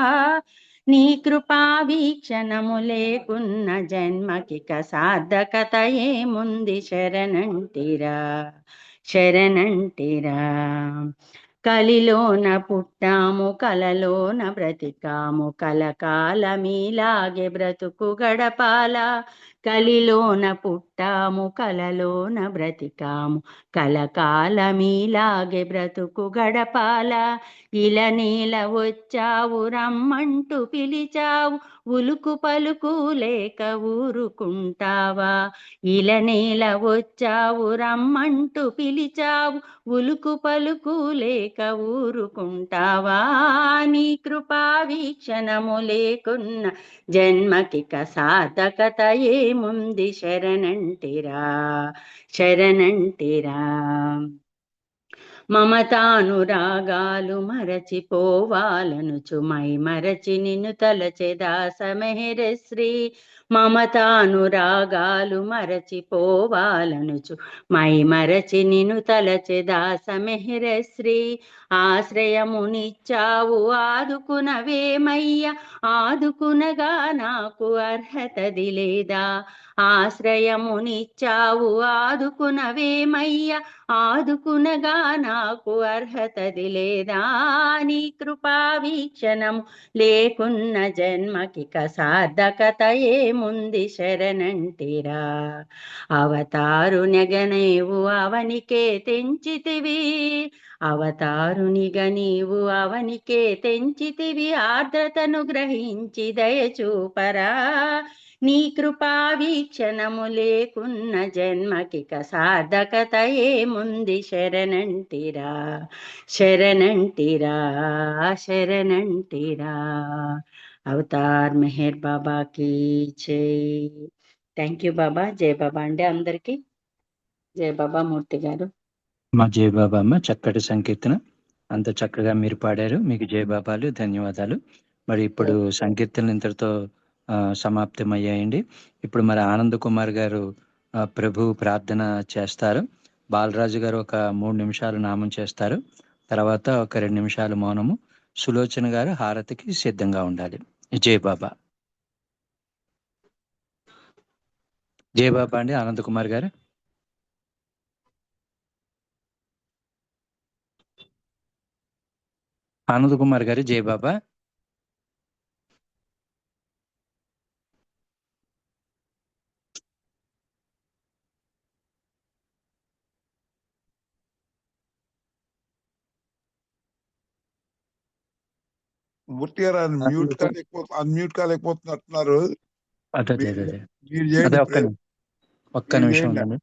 నీ కృపా వీక్షణము లేకున్న జన్మకిక సార్థకత ఏముంది శరణంటిరా. శరణంటిరా. కలిలోన పుట్టాము కలలోన బ్రతికాము కలకాలమీలాగే బ్రతుకు గడపాల. కలిలోన పుట్టాము కలలోన బ్రతికాము కలకాలమీలాగే బ్రతుకు గడపాల. ఇలా నీల వచ్చావు రమ్మంటూ పిలిచావు ఉలుకు పలుకు లేక ఊరుకుంటావా. ఇలా నీల వచ్చావు రమ్మంటూ పిలిచావు ఉలుకు పలుకు లేక ఊరుకుంటావా. నీ కృపా వీక్షణము లేకున్న జన్మకిక సార్థకత ఏముంది శరణంటిరా. శరణంటిరా. మమతానురాగాలు మరచిపోవాలనుచు మై మరచి నిన్ను తలచెదా సమహరశ్రీ. మమతానురాగాలు మరచిపోవాలనుచు మై మరచి నిన్ను తలచెదా సమహరశ్రీ. ఆశ్రయమునిచ్చావు ఆదుకునవేమయ్య ఆదుకునగా నాకు అర్హతది లేదా. ఆశ్రయమునిచ్చావు ఆదుకునవేమయ్య ఆదుకునగా నాకు అర్హతది లేదా. నీ కృపా వీక్షణము లేకున్న జన్మకిక సార్థకత ఏముంది శరణంటిరా. అవతారునిగా నీవు అవనికే తెంచితివి. అవతారునిగా నీవు అవనికే తెంచితివి. ఆర్ద్రతను గ్రహించి దయ చూపరా. నీ కృపా వీక్షణము లేకున్న జన్మకిక సార్థకత ఏముంది శరణంటిరా. శరణంటిరా. శరణంటిరా. అవతార్ మెహర్ బాబా की जय. థ్యాంక్ యూ బాబా. జై బాబా అండి అందరికి. జై బాబా మూర్తి గారు. మా జయ బాబా అమ్మ చక్కటి సంకీర్తన అంత చక్కగా మీరు పాడారు. మీకు జయ బాబాలు, ధన్యవాదాలు. మరి ఇప్పుడు సంకీర్తనలు ఇంతటితో సమాప్తమయ్యాయండి. ఇప్పుడు మరి ఆనంద్ కుమార్ గారు ప్రభు ప్రార్థన చేస్తారు. బాలరాజు గారు ఒక 3 నిమిషాలు నామం చేస్తారు. తర్వాత ఒక 2 నిమిషాలు మౌనము. సులోచన గారు హారతికి సిద్ధంగా ఉండాలి. జై బాబా. జై బాబా అండి. ఆనంద్ కుమార్ గారు. ఆనంద్ కుమార్ గారు జై బాబా. మూర్తి గారు అన్మ్యూట్ కాలేకపోతున్నట్టున్నారు. అదే మీరు చేయండి, ఒక్క నిమిషం ఉందండి.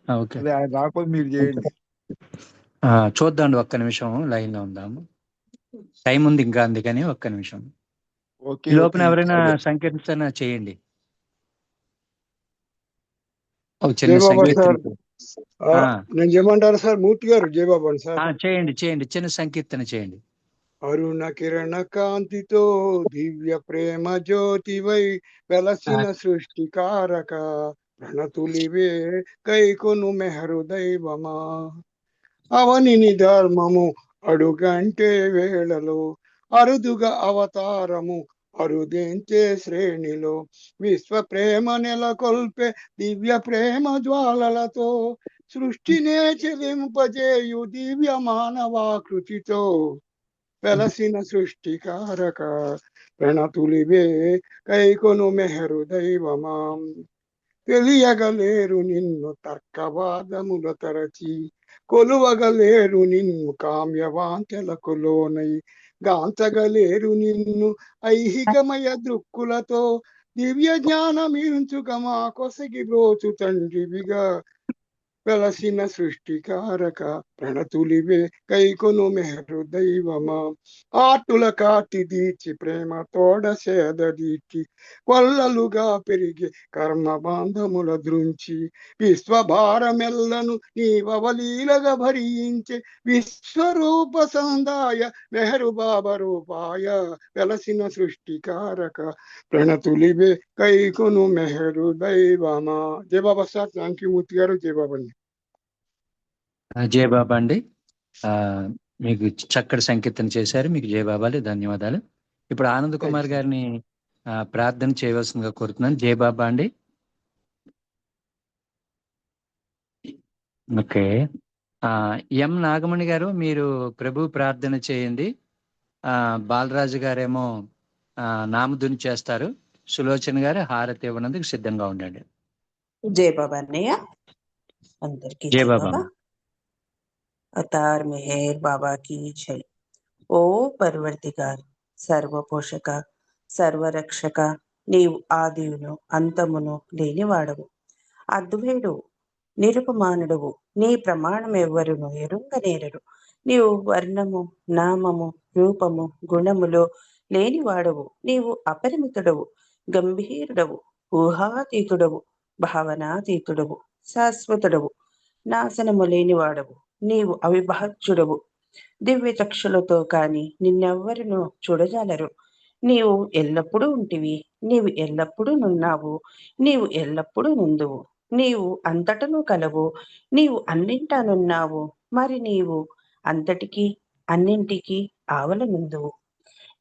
ఓకే, అదే ఆయన రాకపోతే మీరు చేయండి. చూద్దాం, ఒక్క నిమిషం లైన్ లో ఉందాము. టైం ఉంది ఇంకా, అందుకని ఒక్క నిమిషం. ఈ లోపల ఎవరైనా సంకీర్తన చేయండి. చిన్న సంకీర్తన నేను చేయమంటారు సార్? మూర్తి గారు జయబాబా సార్. చేయండి చిన్న సంకీర్తన చేయండి. అరుణ కిరణ కాంతితో దివ్య ప్రేమ జ్యోతివై వెలసిన సృష్టికారక ప్రణతులివే కైకొను మెహరు దైవమా. అవనిని ధర్మము అడుగంటే వేళలో అరుదుగా అవతారము అరుదించే శ్రేణిలో విశ్వ ప్రేమ నెలకొల్పే దివ్య ప్రేమ జ్వాలలతో సృష్టినే చెలింపజేయు దివ్య మానవాకృతితో వెలసిన సృష్టికారక ప్రణతులివే కైకొను మెహరు దైవమా. తెలియగలేరు నిన్ను తర్కవాదముల తరచి కొలువగలేరు నిన్ను కామ్యవాంఛలకు లోనై గాంచగలేరు నిన్ను ఐహికమయ దృక్కులతో దివ్య జ్ఞానమించుక మా కొసగి బ్రోచు తండ్రివిగా వెలసిన సృష్టికారక ప్రణతులివే కైకొను మెహరు దైవమా. ఆటుల కాటి దీచి ప్రేమ తోడ సేద దీచి కొల్లలుగా పెరిగే కర్మ బాంధముల దృంచి విశ్వభారమెల్లను నీవలీలగా భరించే విశ్వరూప సందాయ మెహరు బాబ రూపాయ వెలసిన సృష్టికారక ప్రణతులివే కైకొను మెహరు దైవమా. జయ బాబా సార్. థ్యాంక్ యూ మూర్తి గారు. జయ బాబా. జయ బాబా అండి. మీకు చక్కటి సంకీర్తన చేశారు. మీకు జయ బాబాలు, ధన్యవాదాలు. ఇప్పుడు ఆనంద్ కుమార్ గారిని ప్రార్థన చేయవలసిందిగా కోరుతున్నాను. జయ బాబా అండి. ఓకే, ఎం నాగమణి గారు మీరు ప్రభు ప్రార్థన చేయండి. బాలరాజు గారేమో నామధుని చేస్తారు. సులోచన గారు హారతి ఇవ్వనందుకు సిద్ధంగా ఉండండి. జయ బాబా అన్నయ్య. అందరికీ జయ బాబా. अवतार मेहर बाबा की जय. ఓ పర్వర్తిగార్, సర్వపోషక, సర్వరక్షక, నీవు ఆదియును అంతమును లేనివాడవు, అద్వైతుడు, నిరుపమానుడవు. నీ ప్రమాణం ఎవ్వరును ఎరుంగనేరరు. నీవు వర్ణము, నామము, రూపము, గుణములో లేనివాడవు. నీవు అపరిమితుడవు, గంభీరుడవు, ఊహాతీతుడవు, భావనాతీతుడవు, శాశ్వతుడవు, నాశనము లేనివాడవు. నీవు అవిభాజ్యుడవు. దివ్య చక్షులతో కాని నిన్నెవ్వరును చూడజాలరు. నీవు ఎల్లప్పుడూ ఉంటివి, నీవు ఎల్లప్పుడూ నున్నావు, నీవు ఎల్లప్పుడూ నుందువు, నీవు అంతటను కలవు, నీవు అన్నింటానున్నావు, మరి నీవు అంతటికి అన్నింటికి ఆవల నుందువు.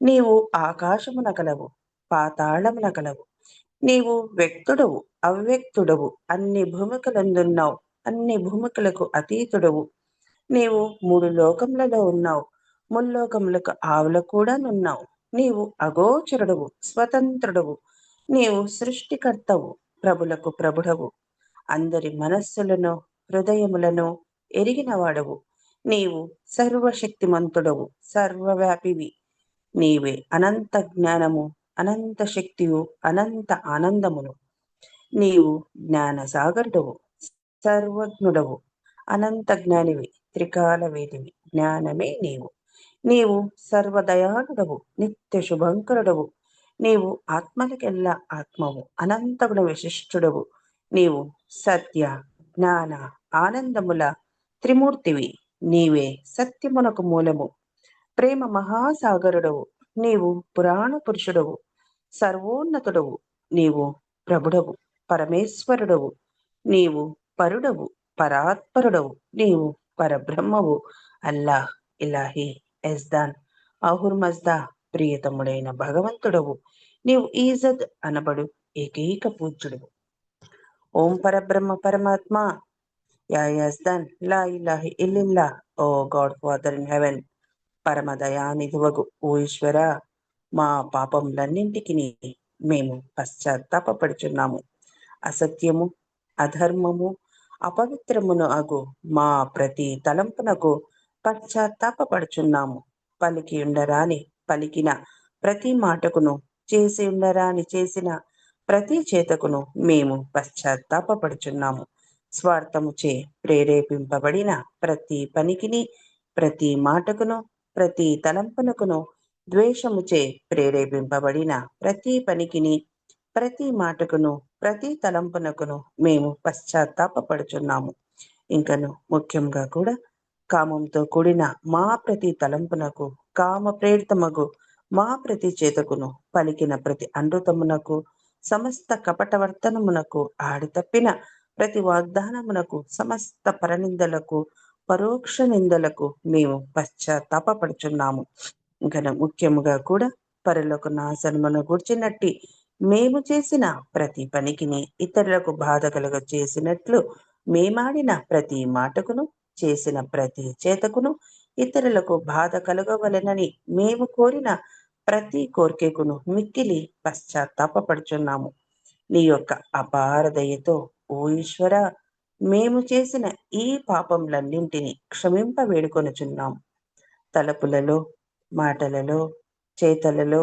నీవు ఆకాశమున కలవు, పాతాళమున కలవు. నీవు వ్యక్తుడవు, అవ్యక్తుడవు, అన్ని భూమికలందున్నావు, అన్ని భూమికలకు అతీతుడవు. నీవు 3 లోకములలో ఉన్నావు, ముల్లోకములకు ఆవుల కూడా నున్నావు. నీవు అగోచరుడవు, స్వతంత్రుడవు. నీవు సృష్టికర్తవు, ప్రభులకు ప్రభుడవు. అందరి మనస్సులను హృదయములను ఎరిగినవాడవు. నీవు సర్వశక్తిమంతుడవు, సర్వవ్యాపివి. నీవే అనంత జ్ఞానము, అనంత శక్తియు, అనంత ఆనందమును. నీవు జ్ఞాన సాగరుడవు, సర్వజ్ఞుడవు, అనంత జ్ఞానివి, త్రికాల వేదివి. జ్ఞానమే నీవు. నీవు సర్వదయాళుడవు, నిత్య శుభంకరుడవు. నీవు ఆత్మలకెల్లా ఆత్మవు, అనంత గుణ విశిష్టుడవు. నీవు సత్య, జ్ఞాన, ఆనందముల త్రిమూర్తివి. నీవే సత్యమునకు మూలము, ప్రేమ మహాసాగరుడవు. నీవు పురాణ పురుషుడవు, సర్వోన్నతుడవు. నీవు ప్రభుడవు, పరమేశ్వరుడవు. నీవు పరుడవు, పరాత్పరుడవు. నీవు పరబ్రహ్మవు, అల్లాహ్, ఇలాహి, ఎజ్దాన్, అహుర్మజ్దా ప్రియతముడైన భగవంతుడవు. నీవు ఈజద్ అనబడు ఏకైక పూజ్యుడు. ఓం పరబ్రహ్మ పరమాత్మ యా యజ్దాన్ లా ఇలాహి ఇల్లిల్లా O God Father in heaven పరమదయానిధువగు ఓ ఈశ్వర, మా పాపములన్నింటికి మేము పశ్చాత్తాపడుచున్నాము. అసత్యము, అధర్మము, అపవిత్రమును అగు మా ప్రతి తలంపునకు పశ్చాత్తాపడుచున్నాము. పలికి ఉండరాని పలికిన ప్రతి మాటకును, చేసి ఉండరాని చేసిన ప్రతి చేతకును మేము పశ్చాత్తాపడుచున్నాము. స్వార్థముచే ప్రేరేపింపబడిన ప్రతి పనికిని, ప్రతి మాటకును, ప్రతి తలంపునకును, ద్వేషముచే ప్రేరేపింపబడిన ప్రతి పనికిని, ప్రతి మాటకును, ప్రతి తలంపునకును మేము పశ్చాత్తాపడుచున్నాము. ఇంకను ముఖ్యంగా కూడా కామంతో కూడిన మా ప్రతి తలంపునకు, కామ ప్రేరితమగు మా ప్రతి చేతకును, పలికిన ప్రతి అనృతమునకు, సమస్త కపటవర్తనమునకు, ఆడితప్పిన ప్రతి వాగ్దానమునకు, సమస్త పరనిందలకు, పరోక్ష నిందలకు మేము పశ్చాత్తాపడుచున్నాము. ఇంకా ముఖ్యముగా కూడా పరులకు నాశనమును గూర్చినట్టి మేము చేసిన ప్రతి పనికిని, ఇతరులకు బాధ కలుగ చేసినట్లు మేమాడిన ప్రతి మాటకును, చేసిన ప్రతి చేతకును, ఇతరులకు బాధ కలగవలెనని మేము కోరిన ప్రతి కోరికకును మిక్కిలి పశ్చాత్తాపడుచున్నాము. నీ యొక్క అపార దయతో ఓ ఈశ్వర, మేము చేసిన ఈ పాపములన్నింటినీ క్షమింప వేడుకొనుచున్నాము. తలపులలో, మాటలలో, చేతలలో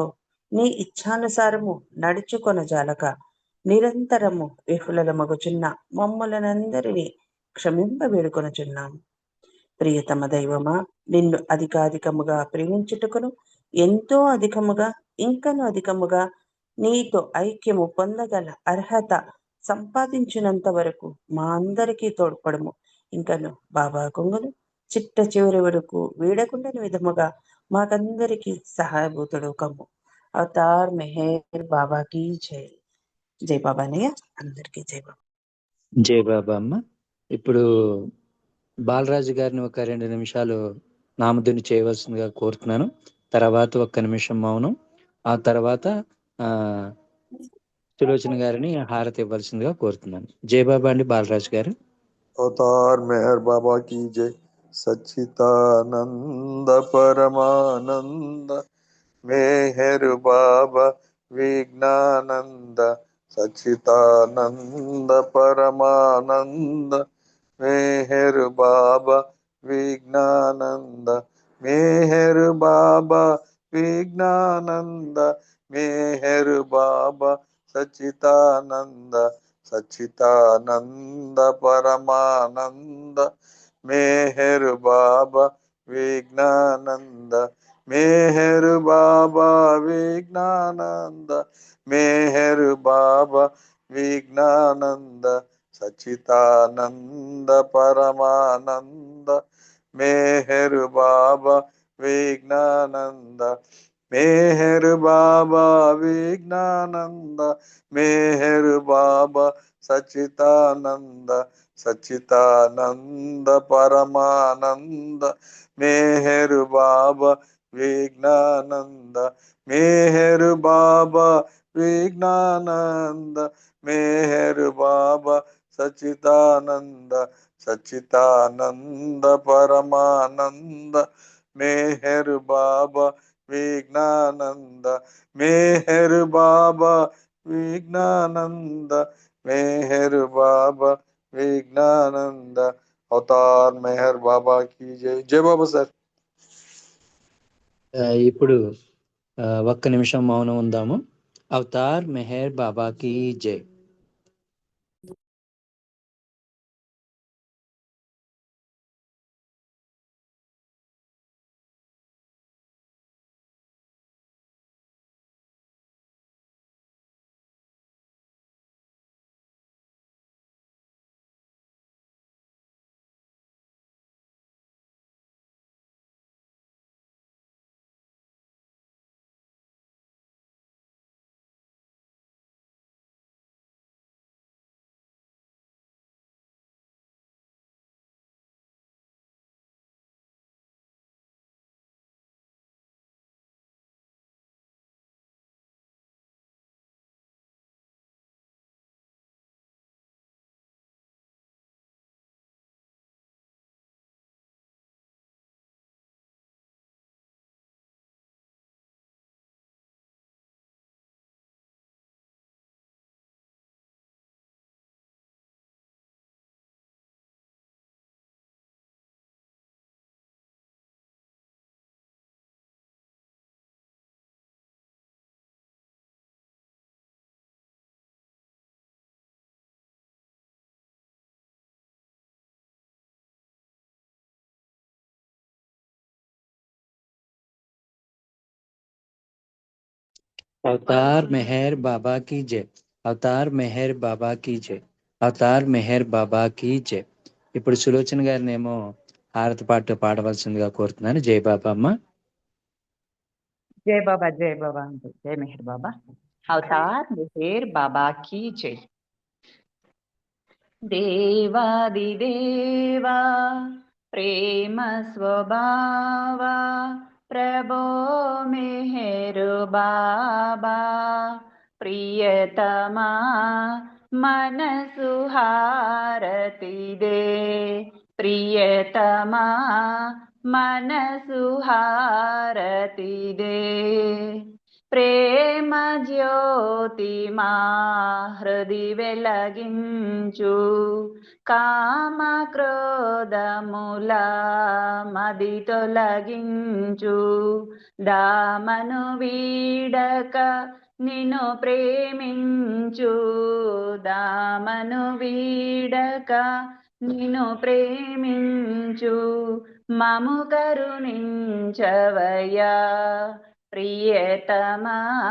నీ ఇచ్ఛానుసారము నడుచుకొనజాలక నిరంతరము విఫలమగుచున్న మమ్మలనందరినీ క్షమింప వేడుకొనుచున్నాము. ప్రియతమ దైవమా, నిన్ను అధికాధికముగా ప్రేమించుటకును, ఎంతో అధికముగా, ఇంకను అధికముగా నీతో ఐక్యము పొందగల అర్హత సంపాదించినంత వరకు మా అందరికీ తోడ్పడము. ఇంకను బాబా కొంగును చిట్ట చివరి వరకు వీడకుండని విధముగా మాకందరికీ సహాయభూతుడు కమ్ము. అవతార్ మెహర్ బాబాకి జై. జై బాబానయ్య, అందరికీ జై బాబా. జై బాబా అమ్మ. ఇప్పుడు బాలరాజు గారిని ఒక 2 నిమిషాలు నామధుని చేయవలసిందిగా కోరుతున్నాను. తర్వాత 1 నిమిషం మౌనం, ఆ తర్వాత సులోచన గారిని హారతి ఇవ్వాల్సిందిగా కోరుతున్నాను. జై బాబా అండి బాలరాజు గారు. अवतार मेहर बाबा की जय। सच्चिदानंद परमानंद मेहर बाबा विज्ञानंद। सच्चिदानंद परमानंद मेहर बाबा विज्ञानंद। मेहर बाबा विज्ञानंद। मेहर बाबा सच्चिदानंद। सच्चिदानंद परमानंद मेहर बाबा विज्ञानंद। मेहर बाबा विज्ञानंद। मेहर बाबा विज्ञानंद। सच्चिदानंद परमानंद मेहर बाबा विज्ञानंद। मेहर बाबा विज्ञानंद। मेहर बाबा सच्चिदानंद। सच्चिदानंद परमानंद मेहर बाबा विज्ञानंद। मेहर बाबा विज्ञानंद। मेहर बाबा सच्चिदानंद। सच्चिदानंद परमानंद मेहर बाबा विज्ञानंद। मेहर बाबा विज्ञानंद। मेहर बाबा विज्ञानंद। अवतार मेहर बाबा की जय। जय बाबा సార్. ఇప్పుడు 1 నిమిషం మౌనం ఉందాము. అవతార్ మెహర్ బాబాకి జై. అవతార్ మెహర్ బాబా కీ జై. అవతార్ మెహర్ బాబా కీ జై. అవతార్ మెహర్ బాబా కీ జై. ఇప్పుడు సులోచన గారిని ఏమో హారతి పాట పాడవలసిందిగా కోరుతున్నాను. జై బాబా అమ్మ. జై బాబా అండి. జై మెహర్ బాబా. అవతార్ మెహర్ బాబా కీ జై. దేవాది దేవా ప్రేమ స్వభావా ప్రభో మెహరు బాబా ప్రియతమా మనసు హారతి దే. ప్రియతమా మనసు హారతి దే. ప్రేమ జ్యోతి మా హృది వెలగించు. కామ క్రోధముల మది తొలగించు. దామను వీడక నిన్ను ప్రేమించు. దామను వీడక నిన్ను ప్రేమించు. మము కరుణించవయ్యా ప్రియతమా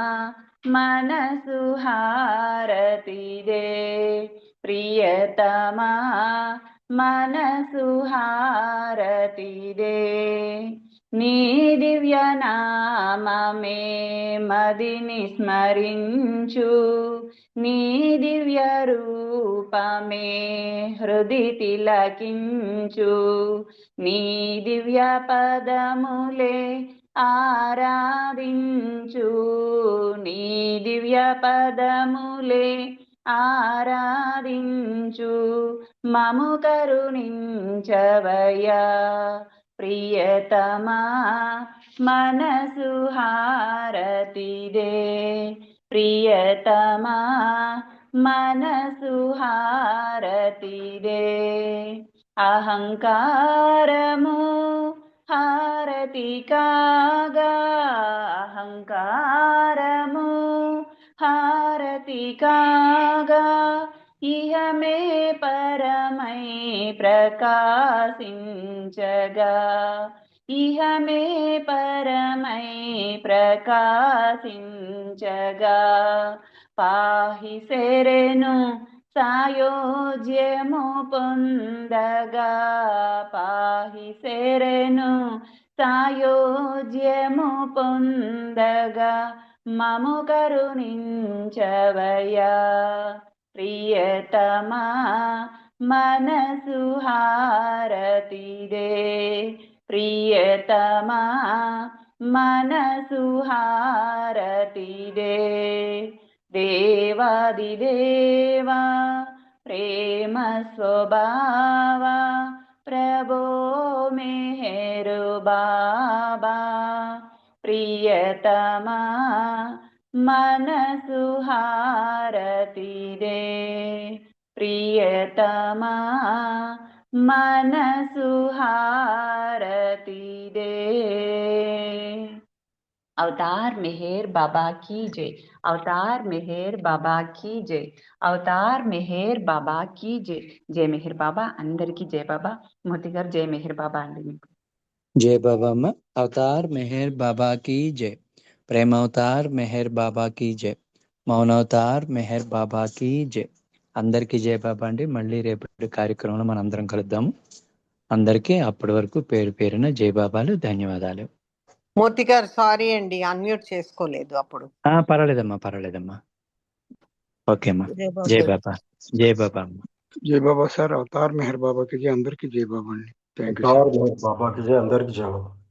మనసు హారతి దే. ప్రియతమా మనసు హారతి దే. నీ దివ్య నామమే మదిని స్మరించు. నీ దివ్య రూపమే హృది తిలకించు. నీ దివ్య పదములే ఆరాధించు. నీ దివ్య పదములే ఆరాధించు. మము కరుణించవయ్యా ప్రియతమా మనసు హారతి దే. ప్రియతమా మనసు హారతి దే. అహంకారము హారతి కాగా. అహంకారము హారతి కాగా. ఇహమే పరమై ప్రకాశించగా. ఇహమే పరమై ప్రకాశించగా. పాహి శరణు సాయోజ్యము పొందగా. పాహి శరణు సాయోజ్యము పొందగా. మము కరుణించవయ్యా ప్రియతమా మనసు హారతి దే. ప్రియతమా మనసు హారతి దే. దేవాది దేవా ప్రేమ స్వభావా ప్రభో మెహరు బాబా ప్రియతమా మనసు హారతి దే. ప్రియతమా మనసు హారతి దే. అవతార్ మెహర్ బాబా కీ జై. అవతార్ మెహర్ బాబా కీ జై. అవతార్ మెహర్ బాబా కీ జై. జై మెహర్ బాబా. అందరికీ జై బాబా. మూర్తి గారు జై మెహర్ బాబా అండి మీకు. జై బాబా అమ్మ. అవతార్ మెహర్ బాబా కీ జై. ప్రేమ అవతార్ మెహర్ బాబా కీ జై. మౌనవతార్ మెహర్ బాబా కీ జై. అందరికీ జై బాబా అండి. మళ్ళీ రేపటి కార్యక్రమంలో మనం అందరం కలుద్దాము. అందరికీ అప్పటి వరకు పేరు పేరున జై బాబాలు, ధన్యవాదాలు. మూర్తి గారు సారీ అండి, అన్మ్యూట్ చేసుకోలేదు అప్పుడు. పర్వాలేదమ్మా, పర్వాలేదమ్మా. ఓకే అమ్మా. జై బాబా. జై బాబా అమ్మ. జై బాబా సార్. అవతార్ మెహర్ బాబా కి జై. అందరికీ జై బాబా అండి. Thank you. బాబా అందరికి జై బాబా.